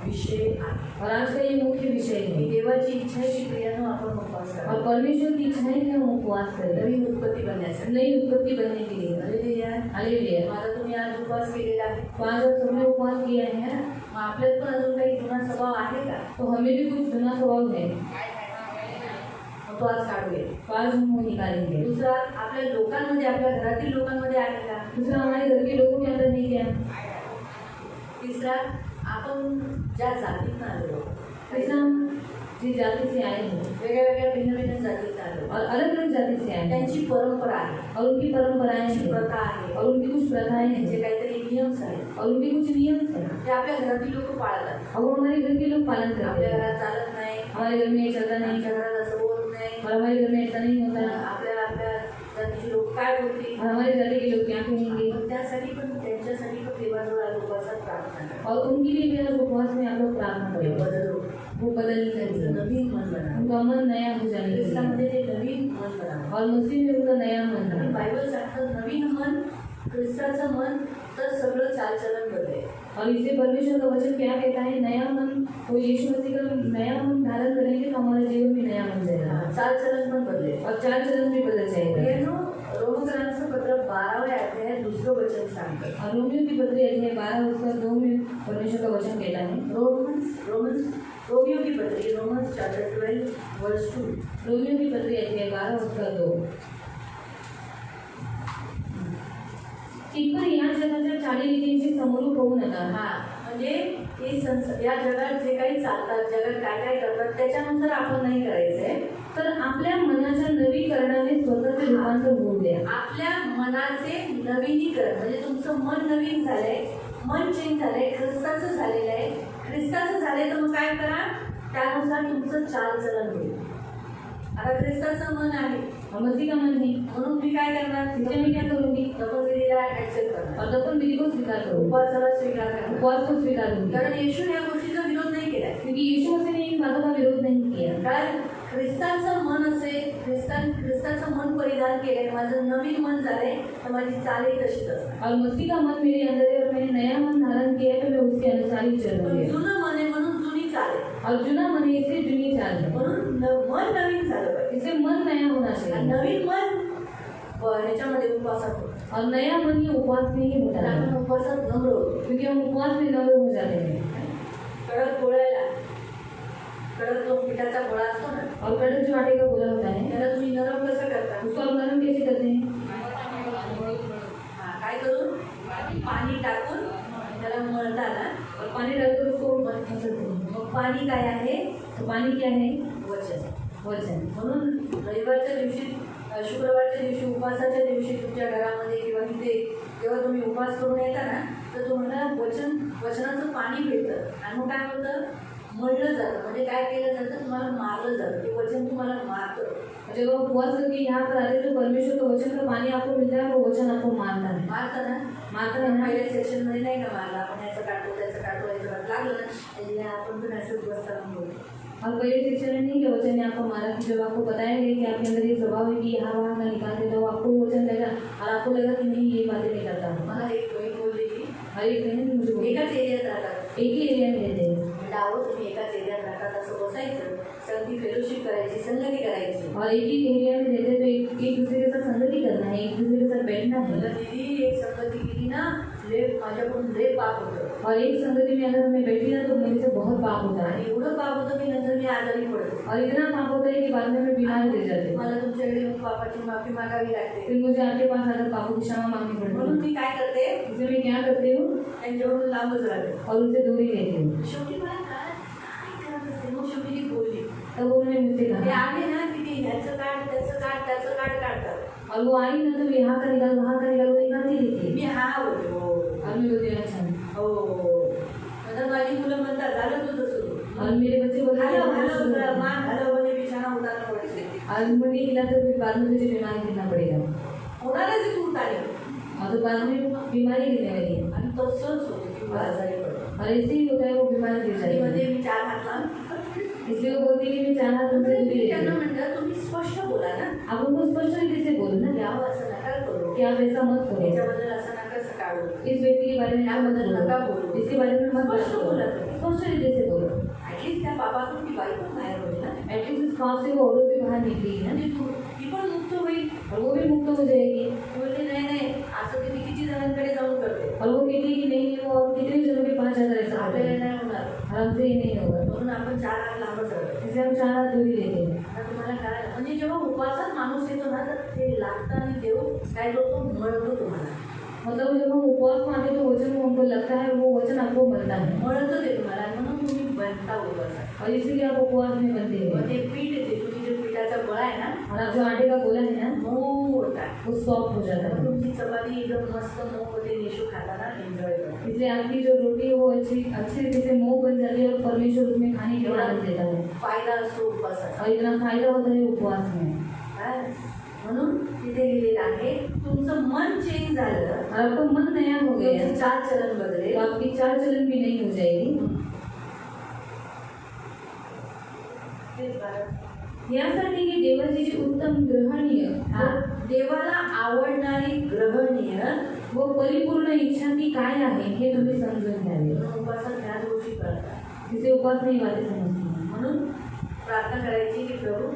विषय आहे.
और आज का ये मुख्य विषय
की
है.
देवाची इच्छा आहे की प्रियानो आपण उपवास
और
करावा.
परमेश्वर की इच्छा है कि हम उपवास करें,
नवीन उत्पत्ती बनण्यासाठी.
नई उत्पत्ति बनने के लिए.
हालेलुया.
हालेलुया.
आता तुम्ही आज उपवास केलेला आहे.
तो आज हम सबने उपवास किया है.
मग आपल्यात पण अजून काही जुना स्वभाव आहे का?
तो हमें भी कुछ जुना स्वभाव है,
मग तो आज काढूया.
तो आज हम वो निकालेंगे.
दुसरा, आपल्या लोकांमध्ये, आपल्या घरातील लोकांमध्ये आहे का?
दूसरा, हमारे घर के लोगों के अंदर नहीं क्या.
तिसरा, आपण ज्या जातीत आलो,
तीसरा, हम जिस जाति से आए हैं
वेगळ्या वेगळ्या भिन्न भिन्न जातीत आलो,
और अलग अलग जाति से आए हैं,
त्यांची परंपरा आहे,
और उनकी परंपराएं
त्यांची
हैं,
प्रथा आहे,
और उनकी कुछ प्रथाएं
त्यांचे
हैं,
काहीतरी नियम्स आहेत,
और उनके कुछ नियम हैं.
ते आपल्या घरातील लोक पाळतात.
और वो हमारे घर के लोग पालन करते
आपल्या
हैं.
घरात चालत नाही,
हमारे घर में ये चलता नहीं,
आमच्या घरात असं होत नाही.
और हमारे घर में ऐसा नहीं होता.
आपल्या जातीचे लोक काय बोलतील?
और हमारे जाति के लोग क्या कहेंगे.
पण त्यासाठी पण, त्यांच्यासाठी पण देवाजवळ आज उपवासात प्रार्थना करा.
और उनके लिए भी आज उपवास में आप लोग प्रार्थना
ते
करें.
बदलो,
वो बदल
त्यांचं
जाए,
नवीन मन बना.
उनका मन नया हो जाने के लिए.
ख्रिस्तामध्ये ते नवीन मन बना.
और मसीह में उनका नया मन
आणि
है.
बायबल सांगतं नवीन मन, ख्रिस्ताचं मन, तर सगळं चालचलन बदलेल.
और इसे परमेश्वर का वचन क्या कहता है, नया मन. वो यीशु मसीह का नया मन धारण करेंगे तो हमारे जीवन में नया मन जाएगा,
चालचलन पण बदलेल.
और चाल चलन भी बदल जाएगा.
प्रियानो, रोमकरांचं पत्र 12व्या अध्यायात दुसरं वचन सांगतं.
और रोमियो की पत्री अध्याय 12 उसका 2 में परमेश्वर का वचन कहता है.
रोमियो की पत्री, रोमन्स चैप्टर 12 वर्स 2.
रोमियो की पत्री अध्याय 12 उसका 2. इतर या जगाच्या चालीरीतींची समरूप होऊ नका.
हा, म्हणजे या जगात जे काही चालतात, जगात काय काय करतात त्याच्यानुसार आपण नाही करायचंय.
तर आपल्या मनाच्या नवीकरणाने स्वतःचे रूपांतर होऊ द्या.
आपल्या मनाचे नवीनीकरण, म्हणजे तुमचं मन नवीन झालंय, मन चेंज झालंय, ख्रिस्ताचं झालेलं आहे. ख्रिस्ताचं झालंय तर मग काय करा, त्यानुसार तुमचं चालचलन होईल. आता ख्रिस्ताचं मन आहे,
मसीह का मन है,
म्हणून मी काय करणार,
इसलिए मैं क्या करूंगी,
तपस्विरीला ऍक्सेप्ट करणार,
और दफन विधि को स्वीकार करूंगी,
उपवासाला स्वीकार करणार.
उपवास को स्वीकार करूंगी.
कारण येशूने या गोष्टीचा विरोध नाही केलाय.
क्योंकि यीशु मसीह ने इन बातों का विरोध नहीं किया.
कारण ख्रिस्ताचं मन असेल, ख्रिस्ताचं मन परिधान केलंय, माझं नवीन मन झालंय, तर माझी चालही तशीच असणार.
और मसीह का मन मेरे अंदर है और मैंने नया मन धारण किया है तो मैं उसके अनुसार ही चलूंगी.
जुनं मन आहे म्हणून जुनी चाल आहे.
और जुना मन है इससे जुनी चाल है.
म्हणून मन नवीन झालं पाहिजे.
इससे मन नया होना
आणि
चाहिए.
नवीन मन ह्याच्यामध्ये उपवासात होतं.
और नया मन ही उपवास में ही होता
तर
है.
आपण उपवासात नम्र होतो.
क्योंकि हम उपवास में नम्र हो जाते हैं.
कडक पोळ्याला, कडक जो पिठाचा गोळा असतो ना,
और कड़क जो आटे का गोला होता है
त्याला तुम्ही नरम कसं करता?
उसको आप नरम कैसे करते हैं.
काय करून, पाणी टाकून त्याला मळता ना.
और पानी डालकर उसको मसलते हैं.
मग पाणी काय आहे,
तो पानी क्या है,
वचन.
वचन.
म्हणून रविवारच्या दिवशी, शुक्रवारच्या दिवशी, उपवासाच्या दिवशी तुमच्या घरामध्ये किंवा तिथे जेव्हा तुम्ही उपवास करून येता ना, तर तुम्हाला वचनाचं पाणी मिळतं. आणि मग काय होतं, म्हणलं जातं, म्हणजे काय केलं जातं, तुम्हाला मारलं जातं, ते वचन तुम्हाला मारतं।
जब आप उपवास करके यहाँ पर आते तो परमेश्वर का वचन का पानी आपको मिलता है, वो वचन आपको मारता है।
मारतं ना,
मारता है ना।
पहिल्या सेक्शनमध्ये नाही का मारलं, आपण याचं काढतो त्याचं काढतो याचं काढतो लागलं ना, म्हणजे आपण पण असं बसताना बोलतो।
और पहले शिक्षण में नहीं कि वचन ने आपको मारा, कि जब आपको बताया गया कि आपके अंदर ये स्वभाव है कि यहाँ वहाँ का निकालते, तो आपको वचन लगा और आपको लगा कि नहीं ये बातें नहीं करता हूँ।
मला एक बहीण बोलली की
और एक बहन मुझे बोली,
एकाच एरियात राहतात,
एक ही एरिया में रहते हैं
म्हणजे आहो तुम्ही एकाच एरियात राहतात असं बसायचं, संगती फेलोशिप करायची, संगती करायची।
और एक ही एरिया में रहते तो एक दूसरे के साथ संगति करना है, एक दूसरे के साथ बैठना है।
मला दीदी एक संगती केली ना, माझ्याकडून लय पाप होतं,
और एक संगति में अगर मैं बैठी ना तो मेरे से बहुत पाप होता है,
आणि एवढं पाप होतं की नंतर मी आजारी पडतो।
और इतना पाप होता है कि बाद में मैं बीमार गिर जाती हूँ।
मला तुमच्याकडे येऊन पापाची माफी मागावी लागते,
फिर मुझे आपके पास आकर पापों की क्षमा मांगनी पड़ती
म्हणून
है।
मी काय करते,
इसलिए मैं क्या करती हूँ,
त्यांच्याकडून लांबच राहते।
और उनसे दूरी रहती हूँ।
शेवटी मला काय करत असते, मग शेवटी ती बोलली,
तब उन्होंने मुझसे
ते
कहा,
आले ना की ते ह्याचं काढ त्याचं काढ त्याचं काढ काढतात,
और वो आई ना तो यहाँ का निकाल वहाँ का निकाल, वो निकालती रहती
मी
है।
हा बोलते हो
और मैं बोलती अच्छा।
हो, नंतर माझी मुलं म्हणतात झालं तुझं सुरू,
और मेरे बच्चे बोलते
हॅलो
हैं,
हॅलो मान हॅलो म्हणजे बिछाना उतारना पडते,
और मुझे हिला तो फिर बाद में मुझे बीमारी गिरना पड़ेगा,
होणारच तू उतारे,
और तो बाद में बीमारी गिरने वाली है।
आणि तसंच होतं की मला आजारी पडतो।
और ऐसे ही होता है, वो बीमार गिर जाती
मध्ये
है।
मी 4 हात लावून
इसलिए वो बोलती है कि मैं चार हाथ तुमसे दूरी
त्यांना
रहती हूँ।
म्हणलं तुम्ही स्पष्ट बोला ना,
आप उनको स्पष्ट रीति से बोलो ना,
यावं असं नका करू,
कि आप ऐसा मत करो,
याच्याबद्दल असं नका काढू,
इस व्यक्ति के बारे में आप मत बोलो, इसके बारे में मत
स्पष्ट बोला
बोलो,
तुम्ही।
स्पष्ट रीति से बोलो।
ऍटलीस्ट त्या पापातून ती बाई पण बाहेर होईल ना,
एटलीस्ट उस पाप से वो औरत भी बाहर निकली है ना,
म्हणजे ती पण मुक्त होईल।
और वो भी मुक्त हो जाएगी।
बोलते नाही नाही असं ती किती जणांकडे जाऊन करते,
और वो कहती है कि नहीं वो और कितने जनों के पास जाकर ऐसा
आपल्याला
करेगा,
नाही होणार,
और हमसे ये नहीं होगा,
म्हणून आपण 4 हात लांबच राहतो।
इसलिए हम चार हाथ दूरी रहते हैं।
आता तुम्हाला काय म्हणजे जेव्हा उपवासात माणूस येतो ना, तर ते लागतं आणि देव काय करतो मळतो तुम्हाला,
मतलब जब हम उपवास में आते तो वचन वो हमको लगता है, वो वचन आपको मिलता है,
मळतो ते तुम्हाला, म्हणून तुम्ही बनता उपवासात।
और इसीलिए आप उपवास में बनते
मग
हैं।
ते पीठ येते, तुम्ही जे पिठाचा गोळा आहे ना,
और आप जो आटे का गोला है ना,
मऊ होता है,
वो सॉफ्ट हो जाता
मग
है।
तुमची चपाती एकदम मस्त मऊ होते, निशू खाताना एन्जॉय करतो।
इसलिए आपकी जो रोटी है वो अच्छी रीति से मुंह बन जाती है, और परमेश्वर उसमें खाने के लिए आनंद देता है।
फायदा असतो उपवासाचा,
और इतना फायदा होता है उपवास में।
काय? म्हणून तिथे लिहिलेलं आहे, तुमचं मन चेंज झालं,
और आपका मन नया हो गया
तुमचे 4 चलन बदले,
तो आपकी चाल चलन भी नहीं हो जाएगी। यासाठी की देवाची उत्तम ग्रहणीय
देवाला आवडणारी ग्रहणीय
व परिपूर्ण इच्छा ती काय आहे हे तुम्ही समजून घ्यावे।
उपासना ह्याच गोष्टी करतात,
तिथे उपास नाही बातें समजती,
म्हणून प्रार्थना करायची की प्रभू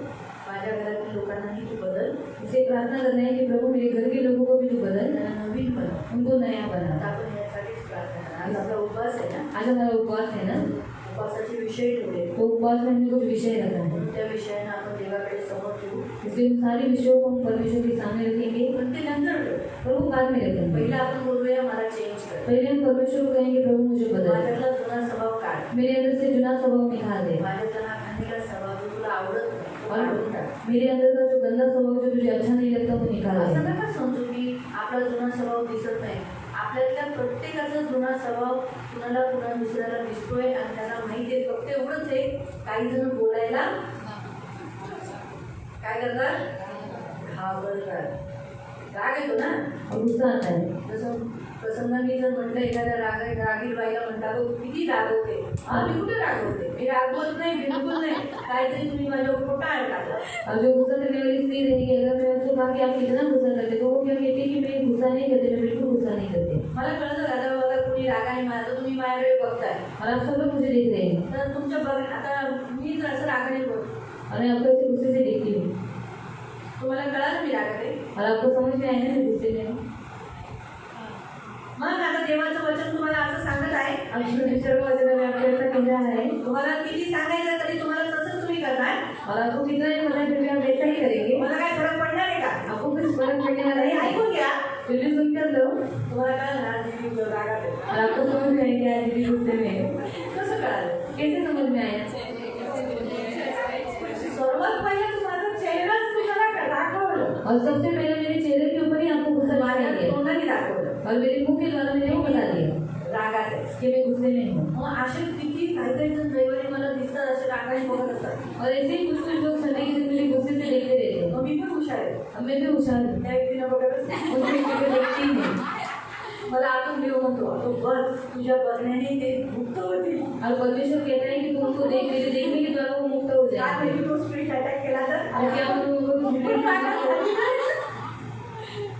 माझ्या घरातील लोकांनाही तू बदल,
इसे प्रार्थना करना है कि प्रभु मेरे घर के लोगों को भी तू बदल,
त्यांना नवीन बनव।
उनको नया बना।
आता आपण यासाठीच प्रार्थना करा। आज आपला उपवास आहे ना,
आज हमारा उपवास है ना,
उपवासाचे विषय ठेवले,
तो उपवास में हमें कुछ विषय रखा है,
म्हणून त्या विषयानं आपण देवाकडे समोर ठेवू,
इसलिए उन सारे विषयों को हम परमेश्वर के सामने रखेंगे,
पण ते नंतर ठेवू।
प्रभु बाद में रखेंगे।
पहिला आपण बोलूया मला चेंज कर,
पहले हम परमेश्वर को कहेंगे प्रभु मुझे बदल,
माझ्यातला जुना स्वभाव काढ,
मेरे अंदर से जुना स्वभाव निकाल दे,
माझ्यातला घाणेरडा स्वभाव जो तुला आवडत नाही तो काढून टाक।
मेरे अंदर का जो गंदा स्वभाव जो तुझे अच्छा नहीं लगता वो निकाल
असं
दे।
नका समजू की आपला जुना स्वभाव दिसत नाही, आपल्यातल्या प्रत्येकाचा जुना स्वभाव कुणा दुसऱ्याला दिसतोय आणि त्यांना माहिती आहे, फक्त एवढंच आहे काही जण बोलायला काय करतात, घाबरतात, राग येतो ना,
और गुस्सा आता है।
जसं प्रसंगाने जर म्हटलं एखाद्या रागील बाईला म्हणतात "हो, किती रागवते", मी कुठे रागवते, मी रागवत नाही, बिलकुल नाही, काहीतरी तुम्ही माझ्यावर खोटा आहे टाकला।
और जो गुस्सा करने वाली स्त्री रहेगी, अगर मैं उसको कहा कि आप कितना गुस्सा करते, तो वो क्या कहती है कि मैं गुस्सा नहीं करती, मैं बिल्कुल गुस्सा नहीं करती।
मला कळतं दादा बघा कोणी रागाने मारतं, तुम्ही माझ्याकडे बघताय,
और आप सब लोग मुझे देख रहे हैं,
तर तुमच्या बघ आता मी जर असं रागाने बोलतो,
और मैं आपको ऐसे गुस्से से देखती हूँ,
तुम्हाला कळालं मी रागाते,
और आपको समझ में आया ना मैं गुस्से में हूँ।
मग आता देवाचं वचन तुम्हाला असं सांगत आहे,
अब परमेश्वर का वचन में आपको ऐसा कह रहा है,
तुम्हाला किती सांगायचं तरी तुम्हाला तसंच तुम्ही करणार,
और आपको कितना ही पता है फिर भी आप वैसा ही करेंगे।
तुम्हाला काय फरक पडणार आहे का?
आपको कुछ फर्क पड़ने वाला
नाही,
है,
ऐकून घ्या,
फिर भी सुन कर लो,
तुम्हाला कळलं ना दीदी रागात आहे,
और आपको समझ में आएगा आज भी गुस्से में।
कसं कळालं?
कैसे समझ में आया?
सर्वात पहिला माझा चेहराच तुम्हाला दाखवलं,
और सबसे पहले मेरे चेहरे के ऊपर ही आपको गुस्सा दिखाई
माझ्या
दिया,
तोंडाने दाखवलं
और मेरे मुंह के द्वारा मैंने वो बता दिया
रागात आहे।
कि मैं गुस्से में हूँ।
मग असे किती काही काही जण रविवारी मला दिसतात असे आकाश बघत असतात.
और ऐसे ही कुछ कुछ लोग संडे के दिन मुझे गुस्से से देखते रहते हैं।
मग मी पण हुशार आहे.
अब मैं भी होशियार हूँ,
त्या व्यक्तीला बघतच नाही.
उस व्यक्ति को देखती ही नहीं।
मला आतून देव म्हणतो तो बस तुझ्या बघण्याने ते मुक्त होतील.
और परमेश्वर कहता है कि तुम उनको देख मेरे देखने के द्वारा वो मुक्त हो
काय
जाएंगे।
माहिती तो स्पिरिट अटॅक केला तर
और क्या हम लोगों को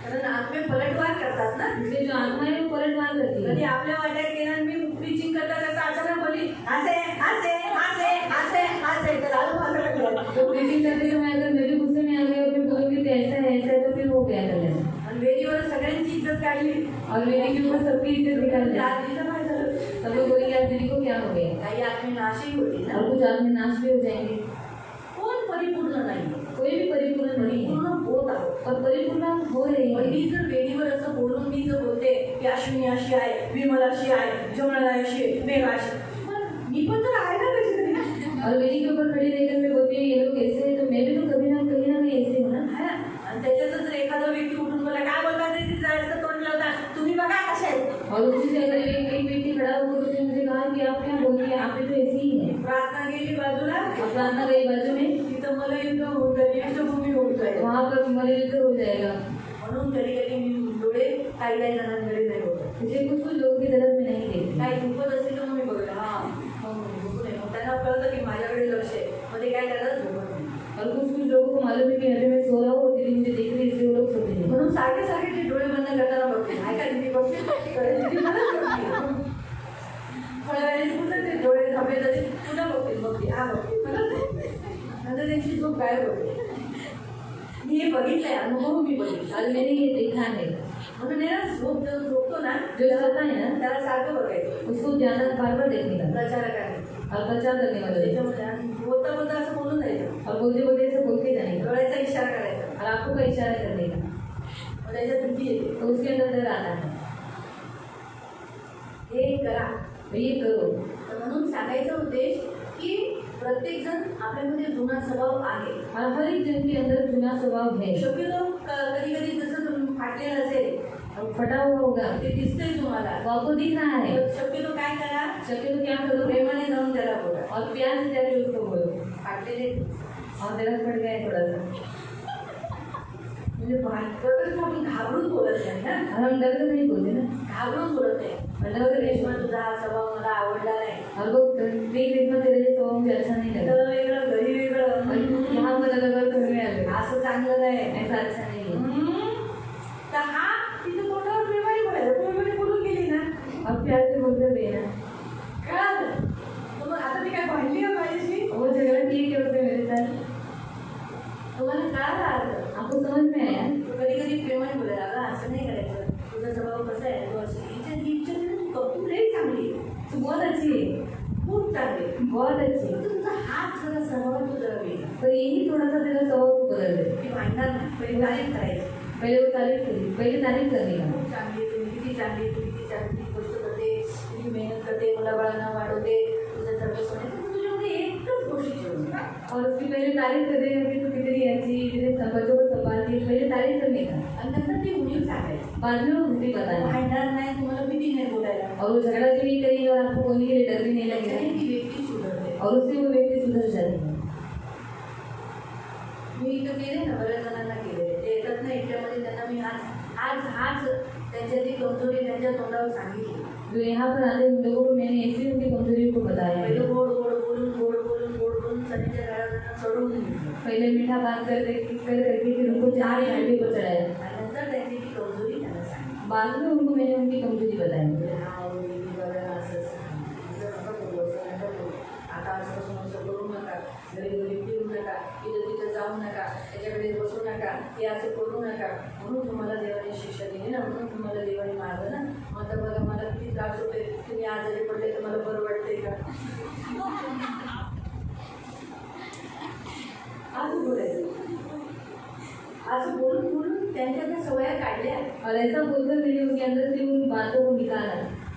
कारण आत्मे पलटवार करतात ना.
इसलिए जो आत्मा है वो पलटवार करती
कधी
है।
आपल्या वाट्यात केला आणि मी प्रीचिंग करता करता अचानक बोली हसे हसे हसे हसे हसे तर आलो माझं लागलं.
तो प्रीचिंग करते समय अगर मैं भी गुस्से में आ गई और मैं बोलूँगी कि ऐसा है तो फिर वो क्या कर लेना।
आणि वेदीवर सगळ्यांची इज्जत काढली.
और वेदी के ऊपर सबकी इज्जत निकाल दी।
आज तिथं काय झालं.
सब लोग बोलेंगे आज दीदी को क्या हो गया।
काही आत्मे नाशही होती ना.
और कुछ आदमी नाश भी हो जाएंगे।
कोण परिपूर्ण नाही.
कोई भी परिपूर्ण नहीं है
पूर्ण होत आहोत.
और परिपूर्ण हो रहे
पण
हैं।
मी जर वेदीवर असं बोलून मी जर बोलते की अश्विनी अशी आहे, विमल अशी आहे, जमुना अशी आहे, मेघा अशी, मी पण तर आहे ना कशी तरी.
और वेदी के ऊपर खड़ी रहकर मैं बोलती हूँ ये लोग ऐसे हैं तो मैं भी तो कभी ना कहीं ऐसे हूँ ना।
है ना. आणि त्याच्यातच जर एखादा व्यक्ती उठून बोला काय बोलतात ते जायचं तोंड लावता तुम्ही बघा कशा आहेत.
और उसी से अगर एक व्यक्ति खड़ा होकर उसने मुझे कहा कि आप क्या बोलती हैं, आप भी तो ऐसी ही हैं।
प्रार्थना गेली बाजूला.
और प्रार्थना गई बाजू में,
तिथं मला युद्ध होऊन जाईल, युद्धभूमी होऊन जाईल.
वहाँ पर तुम्हारे युद्ध हो जाएगा।
म्हणून कधी कधी मी डोळे काही काही जणांकडे नाही होत.
इसलिए कुछ कुछ लोगों की तरफ में नहीं देखती।
काही झोपत असेल तर मग मी बघत झोपू नये. मग त्यांना कळतं की माझ्याकडे लक्ष आहे. मग ते काय करतात झोपत नाही.
और कुछ कुछ लोगों को मालूम है कि अभी मैं सो रहा हूँ और दीदी मुझे देख रही है इसलिए वो लोग सोते नहीं।
म्हणून सारखे सारखे ते डोळे बंद करताना बघते. ऐका दीदी बघते दीदी मलाच बघते. थोड्या वेळाने पुन्हा ते डोळे थांबले जाते पुन्हा बघते बघते हा बघते मलाच बघते. नंतर त्यांची झोप गायब होते. मी हे बघितलंय अनुभव मी बघितला.
और मैंने ये देखा है
म्हणून आहे ना झोपतो ना
जो सोता है ना
त्याला सारखं बघायचं
उसको ज्यादा बार बार देखने का
प्रचारकाने.
और प्रचार करने वाले
त्याच्यामध्ये आणि बोलता बोलता असं बोलून जायचं.
और बोलते बोलते ऐसे बोलते जाने का
डोळ्याचा इशारा करायचा.
और आंखों का इशारा करने का
मग त्याच्यात भीती येते.
तो उसके अंदर डर आता है।
हे करा.
तो ये करो।
तर म्हणून सांगायचा उद्देश की प्रत्येक जण आपल्यामध्ये जुना स्वभाव आहे.
और हर एक जन के अंदर जुना स्वभाव है।
शक्यतो कधी कधी जसं तुम्ही फाटलेलं असेल
और फटा हुआ होगा
ते दिसतंय तुम्हाला.
वो आपको दिख रहा है।
तर शक्यतो काय करा
शक्य तो क्या करो
प्रेमाने जाऊन त्याला बोला.
और प्यार से जाके उसको बोलो।
फाटलेले
और दर्द पड़ गया है थोड़ा सा
म्हणजे प्रत्येक आपण घाबरून बोलत नाही ना.
और हम डर कर नहीं बोलते ना।
घाबरून बोलत नाही.
मतलब
रेशमा तुझा हा स्वभाव मला आवडला नाही.
और वो देख रेख में तेरे स्वभाव मुझे अच्छा नहीं लगा।
इथं वेगळं घरी वेगळं
यहाँ पर अलग अलग घर में अलग
असं चांगलं नाही.
ऐसा अच्छा नहीं है।
तर हा तिथे तोंडावर प्रेमाने बोलायचं. प्रेमाने बोलून गेली ना
अब प्यार से बोलते देना।
कळालं. तर मग आता मी काय भांडली आहे माझ्याशी.
वो झगड़ा ठीक है उसने मेरे साथ।
तुम्हाला कळालं अर्थ.
आपको समझ में आया।
कधी कधी प्रेमाने बोलायला अगं असं नाही करायचं. तुझा स्वभाव कसा आहे तो असं हिच्या तू लई चांगली आहे.
तू बहुत अच्छी है,
खूप चांगली आहे.
बहुत अच्छी है।
फक्त तुझा हात जरा स्वभाव तू जरा वेगळा.
पर यही थोड़ा सा तेरा स्वभाव को बदल दे।
ती भांडणार नाही. पहिले तारीफ करायची.
पहले वो तारीफ करी, पहले तारीफ करने का।
खूप चांगली आहे. तुम्ही किती चांगली आहे. तू किती चांगली गोष्ट करते. किती मेहनत करते. मुलाबाळांना वाढवते. तुझं सर्व सोने तुझ्यामध्ये एकच गोष्टी ठेवून.
और उसकी पहले तारीफ कर देगा कि तू कितनी अच्छी, तेरे बच्चों को संभालती है, पहले तारीफ करने का।
आणि नंतर ती उणीव सांगायची.
बाद में वो भूमि बताना।
भांडणार नाही. तुम्हाला भीती नाही बोलायला.
और वो झगड़ा भी नहीं करेगी और आपको बोलने के लिए डर भी नहीं
त्याच्याने
लगेगा।
ती व्यक्ती सुधारते.
और उससे वो व्यक्ति सुधर जाएगा।
मी इथं केले ना बऱ्याच जणांना केले. ते येतात ना एकट्यामध्ये त्यांना मी आज त्यांच्यातली कमजोरी त्यांच्या तोंडावर सांगितली.
जो यहाँ पर आते उन लोगों को मैंने ऐसी उनकी कमजोरी को बताया है।
पहिलं गोड बोलून सनीच्या घरात चढवून घेतलं.
पहले मीठा बात करके फिर उनको 4 घंटे को चढ़ाया।
आणि नंतर त्यांची ती कमजोरी त्यांना सांगितली.
बाद में उनको मैंने उनकी कमजोरी बताई।
हा वहिनी बघा असं नका बोलू असं नका बोलू. आता असं करू नका. घरी फिरू नका. तिथं जाऊ नका. त्याच्याकडे बसू नका. हे असं करू नका. म्हणून तुम्हाला देवाने शिक्षा दिली ना. म्हणून तुम्हाला देवाने मारलं ना. मग आता बघा मला किती त्रास होते. तुम्ही आजारी पडले तर मला बरं वाटते का. असं बोलायचं. असं बोलून त्यांच्या त्या सवया काढल्या.
और ऐसा बोलकर मैंने उनके अंदर से उन बातों को निकाला।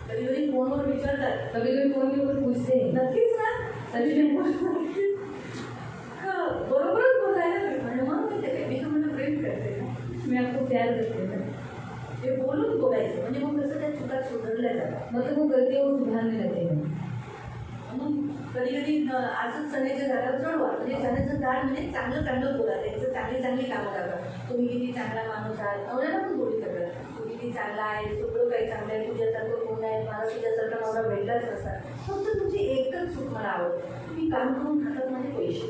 कधी कधी फोनवर विचारतात.
कभी कभी फोन के ऊपर पूछते हैं
नक्कीच ना.
सच में
बरोबरच बोलायला म्हणजे मग मी तुम्हाला प्रेम करते ना.
मैं आपको प्यार करती हूँ।
ते बोलून बोलायचं म्हणजे मग कसं त्या चुका सुधारल्या जातात.
मतलब वो करके वो सुधारने लगते हैं।
मग कधी कधी असंच चण्याच्या झाडावर चढवा, म्हणजे चण्याचं झाड म्हणजे चांगलं चांगलं बोला, त्यांचं चांगली चांगली कामं दाखवा. तुम्ही किती चांगला माणूस आहात, नवऱ्याला पण बोलू शकता. तू किती चांगला आहे, सगळं काही चांगलं आहे, तुझ्यासारखं कोण आहे, मला तुझ्यासारखा नवरा भेटलाच नसता. फक्त तुमची एकच चूक मला आवडते, तुम्ही काम करून खातात माझे पैसे.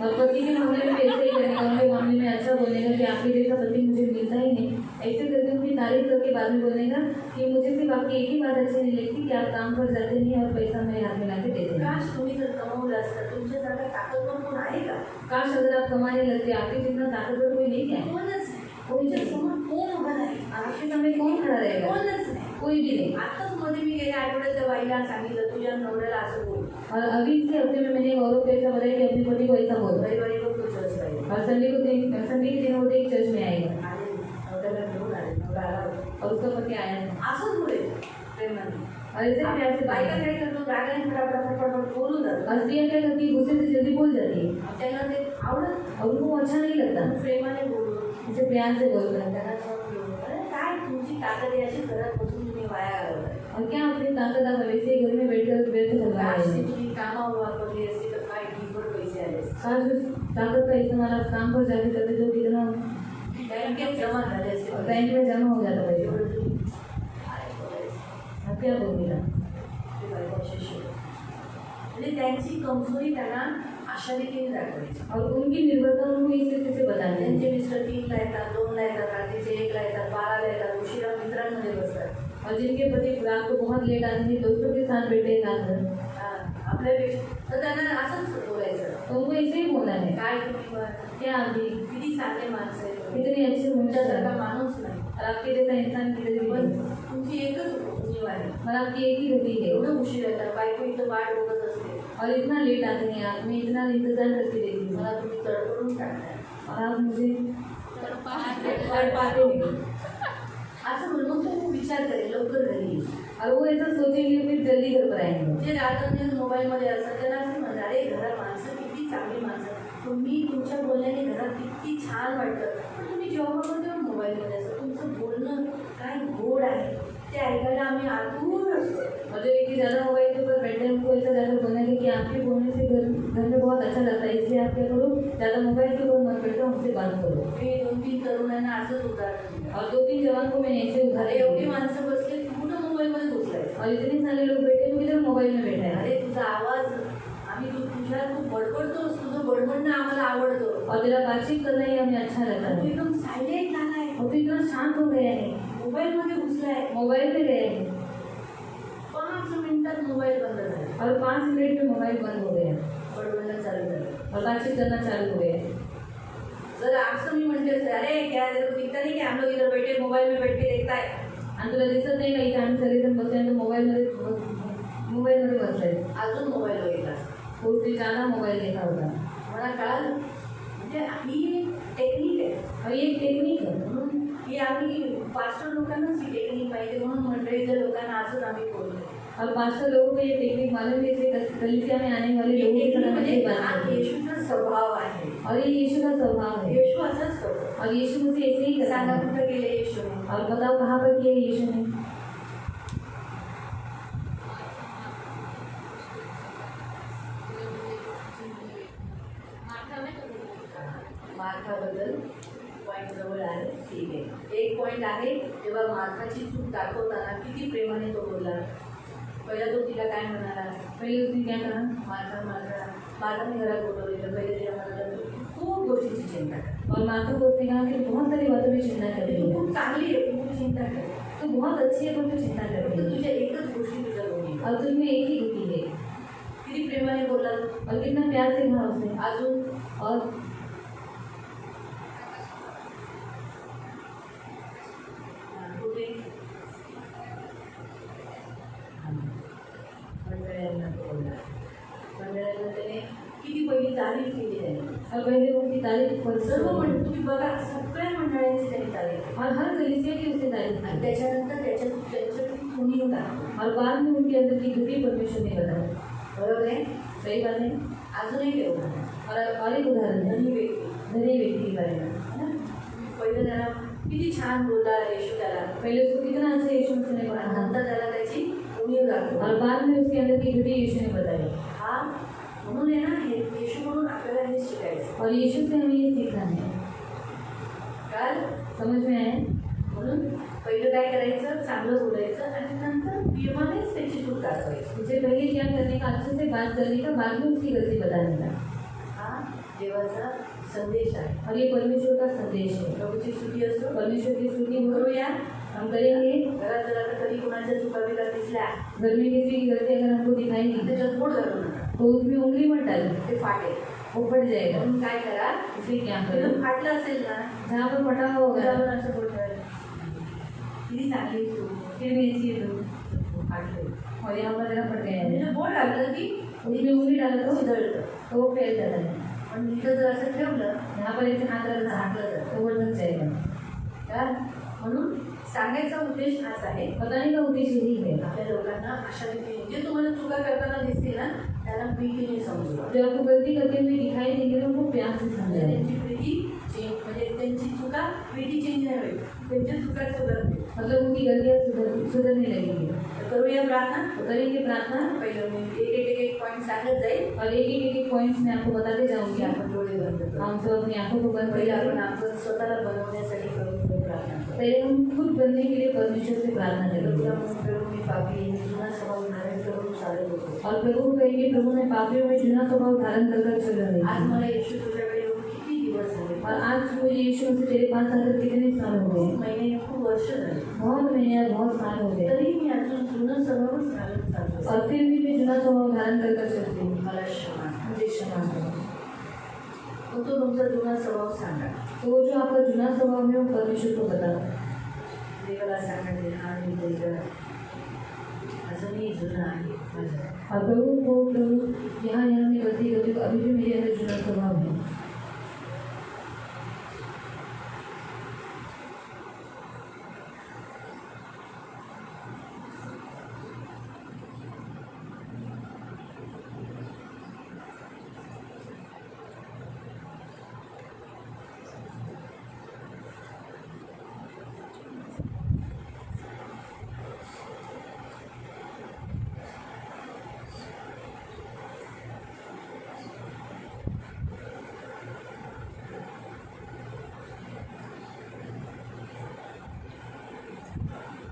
और पति के मामले में ऐसे ही करने का, उनके मामले में अच्छा बोलने का कि आपके जैसा पति मुझे मिलता ही नहीं, ऐसे करके उनकी तारीफ करके बाद में बोलने का कि मुझे सिर्फ आपकी एक ही बात अच्छी नहीं लगती कि आप काम पर जाते नहीं और पैसा मेरे हाथ में ला के देते हैं.
काश तुम्ही जर कमवलं असतं, तुमच्यासारखा ताकदवर कोण आहे का?
काश अगर आप कमाने लगते, आपके जितना ताकतवर कोई नहीं है.
कोणच नाही. तुमच्या समोर कोण उभा नाही,
आपके सामने कौन खड़ा रहेगा?
कोणच नाही.
कोई भी नहीं.
आताच मध्ये मी गेल्या आठवड्यात त्या बाईला सांगितलं, तुझ्या नवऱ्याला असं बोल.
और अभी से हफ्ते में मैंने गौरव को ऐसा बताया कि अपनी पति को ऐसा बोल.
रविवारी बघ तो चर्च पाहिजे.
और संडे के दिन वो एक चर्च में आएगा
आणि नवऱ्याला घेऊन आले, नवरा आला होता.
और उसका पति आया है.
असंच बोलेल प्रेमाने.
और ऐसे प्यार से
बायका काय करतो, रागाने फटाफट बोलून जातो.
और स्त्रियाँ क्या करती है, गुस्से से जल्दी बोल जाती है
त्यांना ते आवडत.
और उनको अच्छा नहीं लगता.
प्रेमाने बोलून
जैसे प्यार से बोलता है.
त्यांना समजून घेऊन, अरे काय तुमची ताकद आहे, अशी घरात बसून तुम्ही वाया घालवताय.
और क्या अपनी ताकत आप वैसे ही घर में बैठकर व्यर्थ करवा
काश
रहे
ती
हैं.
तुम्ही कामावर वापरली असती तर काय ढीगभर पैसे आले असते.
काश उस ताकत का इस्तेमाल आप काम पर जाके करते तो कितना
बँकेत जमा झाले असते.
बैंक में जमा हो जाता पैसा.
एवढं तुम्ही काय बोलायचं.
अब क्या बोलेगा.
ते बायकोशी शिकव. म्हणजे त्यांची कमजोरी त्यांना अशा रीतीने दाखवायची.
और उनकी निर्भरता उनको इस तरीके से बतानी है.
त्यांचे मिस्टर 3ला येतात, 2ला येतात, रात्रीचे 1ला येतात, 12ला येतात, उशिरा मित्रांमध्ये बसतात.
और जिनके पति रात को बहुत लेट आते हैं, दोस्तों के साथ बैठे हैं रात भर,
आपल्यापेक्षा तर त्यांना असंच बोलायचं,
तो उनको ऐसे ही बोलना है.
काय तुम्ही
क्या अभी
किती चांगले माणसं आहेत,
कितनी अच्छी
तुमच्यासारखा
मुंडा
माणूस नाही.
और आपके जैसा इंसान किधर भी
पण
नहीं.
तुमची एकच उणीव आहे.
और आपकी एक ही गति है.
एवढं उशीर येतात, बायको इथं वाट बघत असते,
और इतना लेट आते हैं आप, मैं इतना इंतजार करती रहती हूँ
मला तुम्ही तडपडून टाकताय.
और आप मुझे
तडपाते नाही. असं म्हणून तो विचार करेल लवकर घरी येईल.
और वो ऐसा सोचेंगे फिर जल्दी घर पर आएंगे.
जे रात्रंदिवस मोबाईलमध्ये असतात त्यांना असं म्हणतात, अरे घरात माणसं किती चांगली माणसं, तुम्ही तुमच्या बोलण्याने घरात किती छान वाटतं, पण तुम्ही जेव्हा बघतो तेव्हा मोबाईलमध्ये असतं. तुमचं बोलणं काय गोड आहे ते ऐकायला आम्ही आतुर असतो.
और जो व्यक्ति ज़्यादा मोबाइल के ऊपर बैठे हैं उनको ऐसा ज़्यादा बोलना है कि आपके बोलने से घर में बहुत अच्छा लगता है, इसलिए आप क्या करो, ज़्यादा मोबाइल के ऊपर मत बैठो, हमसे बात करो.
मी 2-3 तरुणांना असंच उदाहरण दिलं.
और 2-3 जवान को मैंने ऐसे
अरे
उदाहरण
एवढी
दिए.
माणसं बसले, कुठं मोबाईलमध्ये घुसलाय.
और इतने सारे लोग बैठे तो इधर मोबाइल में बैठा है.
अरे तुझा आवाज, आम्ही तुझ्या तू बडबडतोस, तुझं बडबडणं आम्हाला आवडतं,
और तेरा बातचीत करना ही हमें अच्छा लगता
तू
है.
एकदम सायलेंट झालाय,
और तू इतना शांत हो गया है,
मोबाईलमध्ये घुसलाय.
मोबाइल पे गए हैं
5 मिनिटात मोबाईल बंद झाला,
और 5 मिनट में मोबाइल बंद हो गया
बडबडणं चालू झालं.
और बातचीत करना चालू हो गया.
जर असं मी म्हणते असते, अरे क्या तेरे को दिखता नहीं कि हम लोग इधर बैठे मोबाइल में बैठ के देखता है,
आणि तुला दिसत नाही का इथे आम्ही सगळेजण बसल्यानंतर मोबाईलमध्ये बसलाय.
अजून मोबाईल बघितला.
उसने ज़्यादा मोबाइल देखा होता.
मला कळालं म्हणजे ही टेक्निक आहे.
और ये टेक्निक है.
म्हणून ही आम्ही पास्टर लोकांनाच ही टेक्निक पाहिजे, म्हणून मंडळीच्या लोकांना असंच आम्ही बोलतो.
और 500 लोगों को ये टेक्निक मालूम है, इसलिए कलीसिया में आने वाले लोगों की तरह
म्हणजे
अच्छी बात
हा
करते हैं.
येशूचा स्वभाव आहे.
और ये यीशु का स्वभाव है.
येशू असंच करतो.
और यीशु मुझे ऐसे ही करता
सांगा
है.
कुठं गेले येशू.
और बताओ कहाँ पर किया यीशु ने.
मार्काबद्दल पॉईंट जवळ आहे, ठीक आहे. एक पॉईंट आहे, तेव्हा मार्काची चूक दाखवताना किती प्रेमाने तो बोलला. पहिला तो तिला काय म्हणाला,
पहले उसने क्या कहा.
मार्काने घरात बोलवलेलं. पहिले तिला म्हणाला तू खूप गोष्टीची चिंता कर,
और माता को उसने कहा कि बहुत सारी बातों में चिंता कर रही
तू
है.
खूप चांगली आहे, तू खूप चिंता कर,
तू बहुत अच्छी है पर तू चिंता कर
फक्त
रही है.
तुझ्या एकच गोष्टी तुझ्या लोणी.
और तुझमें एक ही दुखी है.
किती प्रेमाने बोलला.
और कितना प्यार से कहा उसने.
अजून
और
कुठे मंडळांना बोलला. मंडळांना त्याने किती पहिली तारीफ केली त्याने.
और पहले वो उनकी तारीफ कर
सर्व तुम्ही बघा, सगळ्या मंडळांची त्यांनी तारीफ केली.
और हर कलीसिया की उसने तारीफ
आणि
की.
त्याच्यानंतर त्यांच्यासाठी कुणी होता.
और बाद में उनके अंदर की दुखी परमेश्वर ने बताया.
बरोबर आहे.
सही बात है.
अजूनही एक उदाहरण.
और एक उदाहरण है
धनी व्यक्ती.
धनी व्यक्ति के बारे में.
पहिलं त्याला किती छान बोलला येशू त्याला,
पहले उसको कितना अच्छा यीशु मसीह ने
आणि
कहा.
नंतर त्याला त्याची उणीव दाखवली
और बाद में उसके अंदर की त्रुटि यीशु ने बताई।
हा म्हणून आहे ना, हे येशू म्हणून आपल्याला हे शिकायचं।
और यीशु से हमें ये सीखना है।
काल
समझ में आया?
म्हणून पहिलं काय करायचं, चांगलं बोलायचं आणि नंतर प्रेमानेच त्याची चूक दाखवायची।
मुझे पहले क्या करने का, अच्छे से बात करने का, बाद में उसकी गलती बताने का।
हा देवाचा संदेश आहे
और ये परमेश्वर का संदेश है।
प्रभूची स्तुती असो।
परमेश्वर की स्तुति हो।
करूया
हम करेंगे।
घरात जर आता कधी कोणाच्या चुका बिका दिसल्या
घर में किसी की गलती अगर हमको दिखाई दी
त्याच्यात बोट घालू नका,
तो उसमें उंगली मत डालो,
ते फाटेल।
वो फट जाएगा।
म्हणून काय करा,
इसलिए क्या करो,
तिथं फाटलं असेल ना
जहाँ पर फटा होगा
त्यावर असं बोट घाल, किती चांगली तू
फिर भी ऐसी है तो,
फाटलं
और यहाँ पर जरा फट गया है,
म्हणजे बोट घाललं की
उसमें उंगली डाला तो
उधळतं।
तो वो फैल जाता है।
पण इथं जर असं ठेवलं
यहाँ पर ऐसे हाथ रखना
झाकलं जातं।
तो वो ढक जाएगा।
का म्हणून सांगायचा उद्देश हाच आहे,
बताने का उद्देश्य यही है।
आपल्या लोकांना अशा रीतीने जे तुम्हाला चुका करताना दिसतील ना त्याला प्रीतीने समजवा।
जब आपको गलती करते हुए दिखाई देंगे तो उनको प्यार से समझाएं।
त्यांची प्रीती चेंज म्हणजे त्यांची चुका प्रीती चेंज नाही होईल, त्यांच्या चुका सुधारतील।
मतलब उनकी गलतियाँ सुधरने लगेंगी।
तर करूया प्रार्थना।
तो करेंगे प्रार्थना
पहिलं मी एक पॉईंट सांगत जाईल,
और एक पॉइंट्स मैं आपको बताते जाऊंगी।
की आपण डोळे बंद करू।
हम सब अपनी आंखों को बंद
पहिले
करेंगे।
आपण स्वतःला बनवण्यासाठी करू प्रार्थना करू।
पहले हम खुद बनने के लिए परमेश्वर से प्रार्थना करेंगे
प्रभु मी पापी आहे, जुना स्वभाव धारण करून चालत होतो।
और प्रभु को कहेंगे, प्रभु मैं पापियों में जुना स्वभाव धारण कर चल रही
आज
हूँ।
मला येशू तुझ्याकडे येऊन किती दिवस झाले,
और आज मुझे यीशु से तेरे पास आकर कितने साल हो गए,
महिने खूप वर्ष झाली,
बहुत महीने बहुत साल हो गए,
तरी मी अजून जुना स्वभावच घालत चालतो।
और फिर भी मैं जुना स्वभाव धारण कर चलती हूँ।
मला क्षमा कर।
मुझे क्षमा करो।
मग तो तुमचा जुना स्वभाव सांगा।
तो वो जो आपका जुना स्वभाव है वो परमेश्वर को बताओ।
देवाला सांगा, दे हा मी देव अजूनही जुना आहे माझा।
और प्रभु को, प्रभु यहाँ मैं गलती करती हूँ, अभी भी मेरे अंदर जुना स्वभाव है।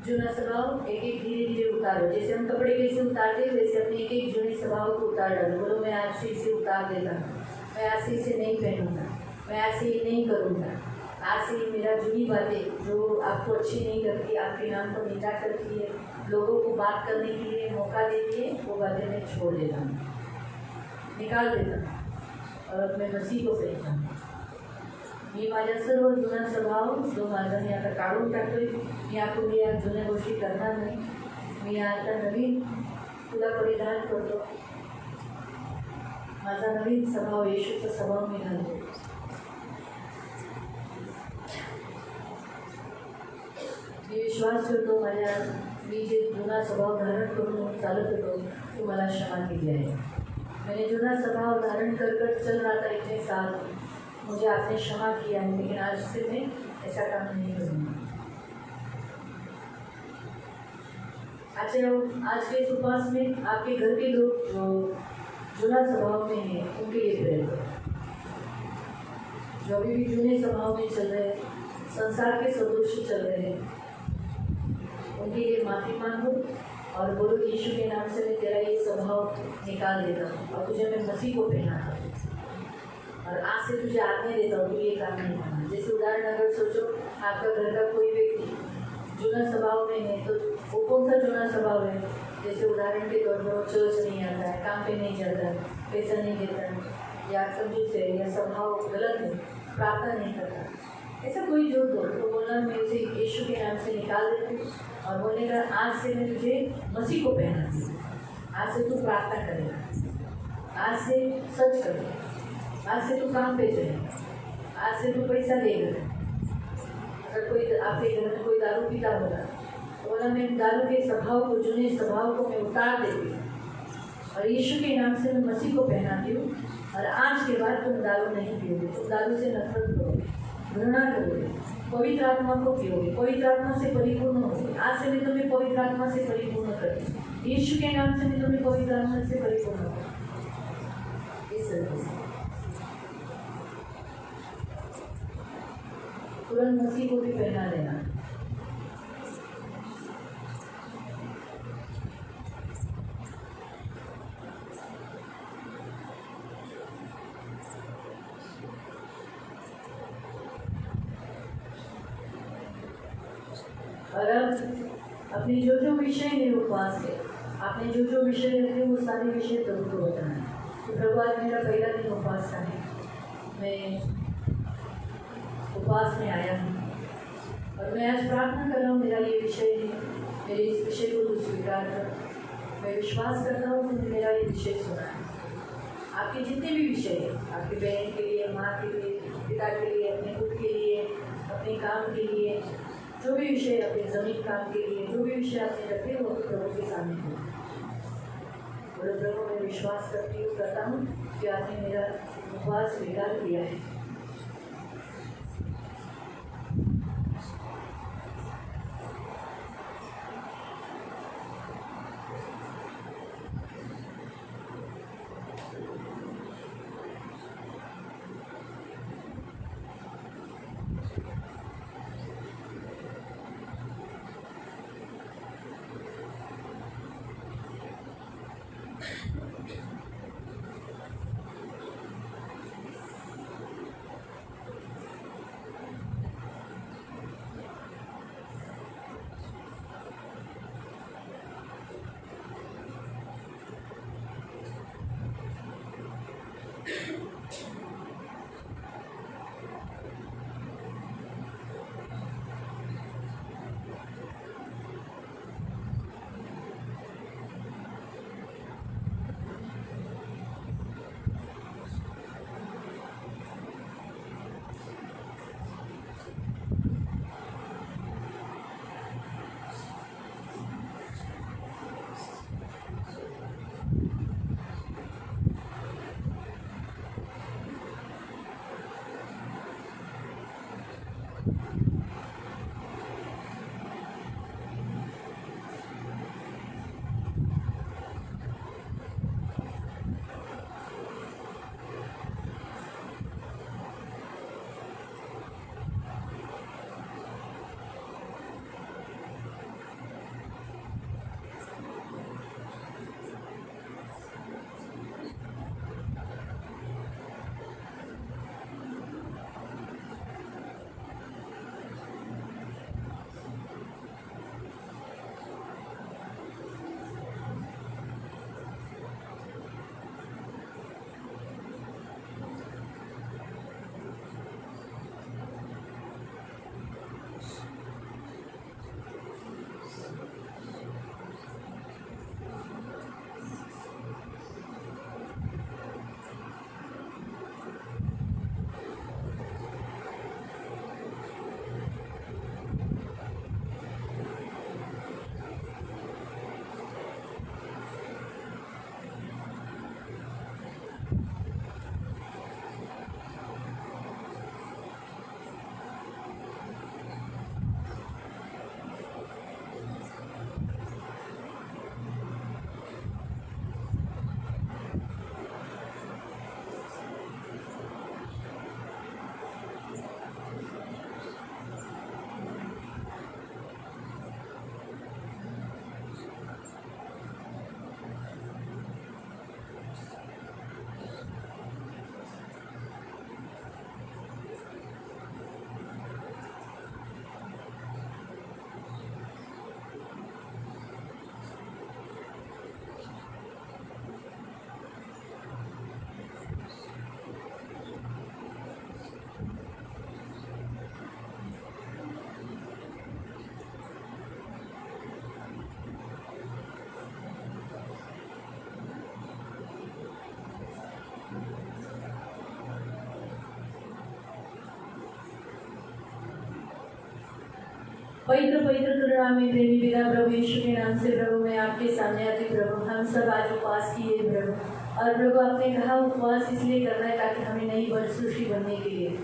जुना स्वभाव एक एक धीरे धीरे उतारो। जैसे हम कपड़े कैसे उतारते हैं वैसे अपने एक एक जुने स्वभाव को उतार डालो। बोलो मैं आज से इसे उतार देता हूँ, मैं आज से इसे नहीं पहनूंगा, मैं आज से ये नहीं करूँगा। आज से मेरा जुनी बातें जो आपको अच्छी नहीं करती, आपके नाम को नीचा करती है, लोगों को बात करने के लिए मौका देती है, वो बातें मैं छोड़ देता हूँ, निकाल देता हूँ और अपने मसीह को पहनता हूँ। मी माझ्या सर्व जुना स्वभाव जो माझा मी आता काढून टाकतोय, मी यापुढे या जुन्या गोष्टी करणार नाही। मी आता नवीन तुला परिधान करतो, माझा नवीन स्वभाव येशूचा स्वभाव मी घालतो। मी विश्वास ठेवतो माझ्या मी जे जुना स्वभाव धारण करून चालत होतो तो मला क्षमा केली आहे। मैंने जुना स्वभाव धारण कर चल रहा था इतने साल, मुझे आपने क्षमा किया है, लेकिन आज से मैं ऐसा काम नहीं करूँगा। आज के इस उपवास में आपके घर के लोग जो जुना स्वभाव में हैं उनके लिए प्रेयर करो। जो अभी भी जुने स्वभाव में चल रहे हैं, संसार के सदृश चल रहे हैं, उनके लिए माफ़ी मांगो और बोलो यीशु के नाम से मैं तेरा ये स्वभाव निकाल देता हूँ और तुझे मैं मसीह को पहनाता हूँ और आज से तुझे आज्ञा देता हूँ कि ये काम नहीं करना। जैसे उदाहरण अगर सोचो आपका घर का कोई व्यक्ति जुना स्वभाव में है तो वो कौन सा जुना स्वभाव है? जैसे उदाहरण के तौर पर वो चर्च नहीं आता है, काम पे नहीं जाता है, पैसा नहीं देता है, या कंजूस है, या स्वभाव गलत है, प्रार्थना नहीं करता, ऐसा कोई जो हो तो बोलना मैं उसे यीशु के नाम से निकाल देती हूँ और बोलने का आज से मैं तुझे मसीह को पहनाती हूँ। आज से तू प्रार्थना करेगा, आज से सच करेगा, आज से तू काम पे जाएगा, आज से तू पैसा देगा। अगर कोई आपके घर में कोई दारू पीता होगा तो बोला मैं दारू के स्वभाव को, जुने स्वभाव को मैं उतार देती हूँ और यीशु के नाम से मैं मसीह को पहनाती हूँ और आज के बाद तुम दारू नहीं पियोगे, तुम दारू से नफरत करोगे, घृणा करोगे, पवित्र आत्मा को पियोगे, पवित्र आत्मा से परिपूर्ण होगे। आज से मैं तुम्हें पवित्र आत्मा से परिपूर्ण करूँ, यीशु के नाम से मैं तुम्हें पवित्र आत्मा से परिपूर्ण करूँ। इस तरह से तुरंत मसीह को भी पहना देना। और अब अपने जो विषय मेरे उपवास के, आपने जो विषय रखे वो सारे विषय प्रभु को बताना है। तो प्रभु आज मेरा पहला दिन उपवास का है, मैं उपवास में आया हूँ और मैं आज प्रार्थना कर रहा हूँ मेरा ये विषय है, मेरे इस विषय को तू स्वीकार कर। मैं विश्वास करता हूँ तुमने मेरा ये विषय सुना है। आपके जितने भी विषय हैं, आपकी बहन के लिए, माँ के लिए, पिता के लिए, अपने खुद के लिए, अपने काम के लिए, जो भी विषय अपने जमीन काम के लिए, जो भी विषय आपने रखे वो प्रभु के सामने हो। बोलो प्रभु मैं विश्वास करता हूँ कि आपने मेरा उपवास स्वीकार किया है। पवित्र पवित्र करुणा में प्रेमी पिता प्रभु यीशु के नाम से प्रभु मैं आपके सामने आती प्रभु। हम सब आज उपवास किए प्रभु, और प्रभु आपने कहा उपवास इसलिए करना है ताकि हमें नई सृष्टि बनने के लिए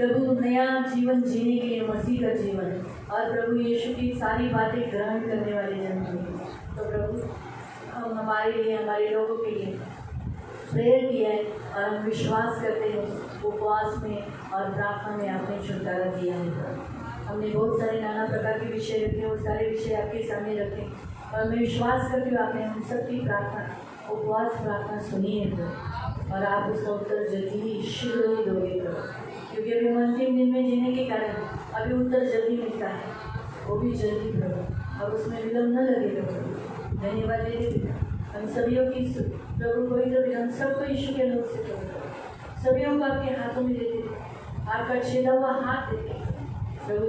प्रभु नया जीवन जीने के लिए मसीह का जीवन और प्रभु यीशु की सारी बातें ग्रहण करने वाले जन हैं। तो प्रभु हम हमारे लिए, हमारे लोगों के लिए प्रेयर किया है और हम विश्वास करते हैं उपवास में और प्रार्थना में आपने छुटकारा दिया है। हमने बहुत सारे नाना प्रकार के विषय रखे, वो सारे विषय आपके सामने रखे और मैं विश्वास करती हूँ आपने हम सबकी प्रार्थना, उपवास प्रार्थना सुनी है प्रभु और आप उसका उत्तर जल्दी ही शीघ्र ही दोगे प्रभु, क्योंकि अभी हम अंतिम दिन में जीने के कारण अभी उत्तर जल्दी मिलता है, वो भी जल्दी प्रभु और उसमें विलम्ब न लगेगा प्रभु। धन्यवाद देते हम सभी की प्रभु पवित्र हम सबको यीशु के नाम से प्रभु सभी को आपके हाथों में देते आपका छेदा हुआ हाथ देते प्रभु।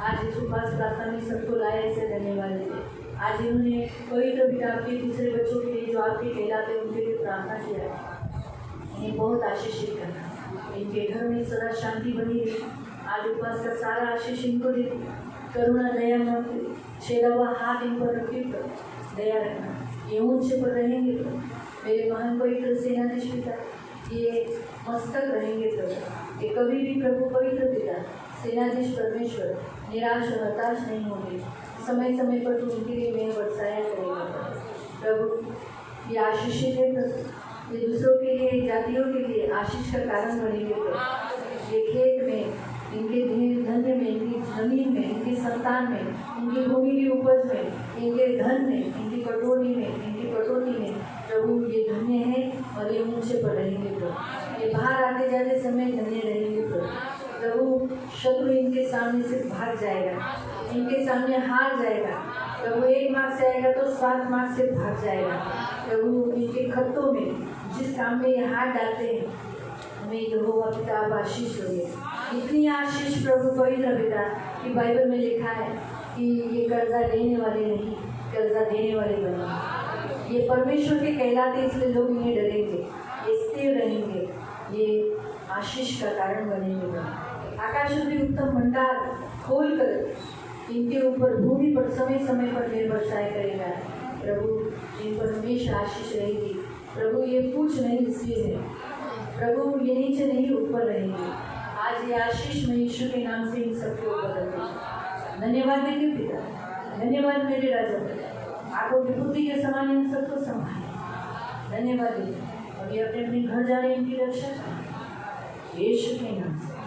आज इस उपवास प्रार्थना में सबको लाया, ऐसे धन्यवाद देते। आज इन्होंने पवित्र पिता आपके दूसरे बच्चों के लिए जो आपके कहलाते हैं उनके लिए प्रार्थना किया है, इन्हें बहुत आशीषित करना, इनके घर में सदा शांति बनी रही। आज उपवास का सारा आशीष इनको दे, करुणा दया मन छेदा हुआ हाथ इन पर रखी, दया रखना, ये ऊंचे पर रहेंगे तो मेरे महान पवित्र सेनाधीश पिता, ये मस्तक रहेंगे प्रभु, ये कभी भी प्रभु पवित्र पिता सेनाधीश परमेश्वर निराश और हताश नहीं होंगे। समय समय पर तू उनके लिए मेह बरसाया करेगा प्रभु। ये आशीषित है प्रभु, ये दूसरों के लिए, जातियों के लिए आशीष का कारण बनेंगे प्रभु। ये खेत में, इनके धन्य में, इनकी जमीन में, इनकी संतान में, इनकी भूमि की उपज में, इनके धन में, इनकी कटोरी में, इनकी कटोरी में प्रभु ये धन्य है और ये ऊंचे पर रहेंगे प्रभु। ये बाहर आते जाते समय धन्य रहेंगे प्रभु। शत्रु इनके सामने से भाग जाएगा, इनके सामने हार जाएगा प्रभु। 1 मार्ग से आएगा तो 7 मार्ग से भाग जाएगा प्रभु। इनके खत्तों में जिस काम में ये हाथ डालते हैं हमें यहोवा पिता आप आशीष दोगे। इतनी आशीष प्रभु पवित्र पिता कि बाइबल में लिखा है कि ये कर्जा लेने वाले नहीं, कर्जा देने वाले बने। ये परमेश्वर के कहलाते इसलिए लोग इन्हें डरेंगे, ये स्थिर रहेंगे, ये आशीष का कारण बनेंगे। आकाश भी उत्तम भंडार खोल कर इनके ऊपर भूमि पर समय समय पर मेघ बरसाया करेगा प्रभु। इन पर हमेशा आशीष रहेगी प्रभु। ये पूछ नहीं इसलिए है प्रभु, ये नीचे नहीं ऊपर रहेंगे। आज ये आशीष में यीशु के नाम से इन सबके ऊपर रखें। धन्यवाद देंगे पिता, धन्यवाद मेरे राजा, आपको विभूति के समान इन सबको संभाले। धन्यवाद देंगे और ये अपने अपने घर जा रहे हैं, इनकी रक्षा करें यीशु के नाम से।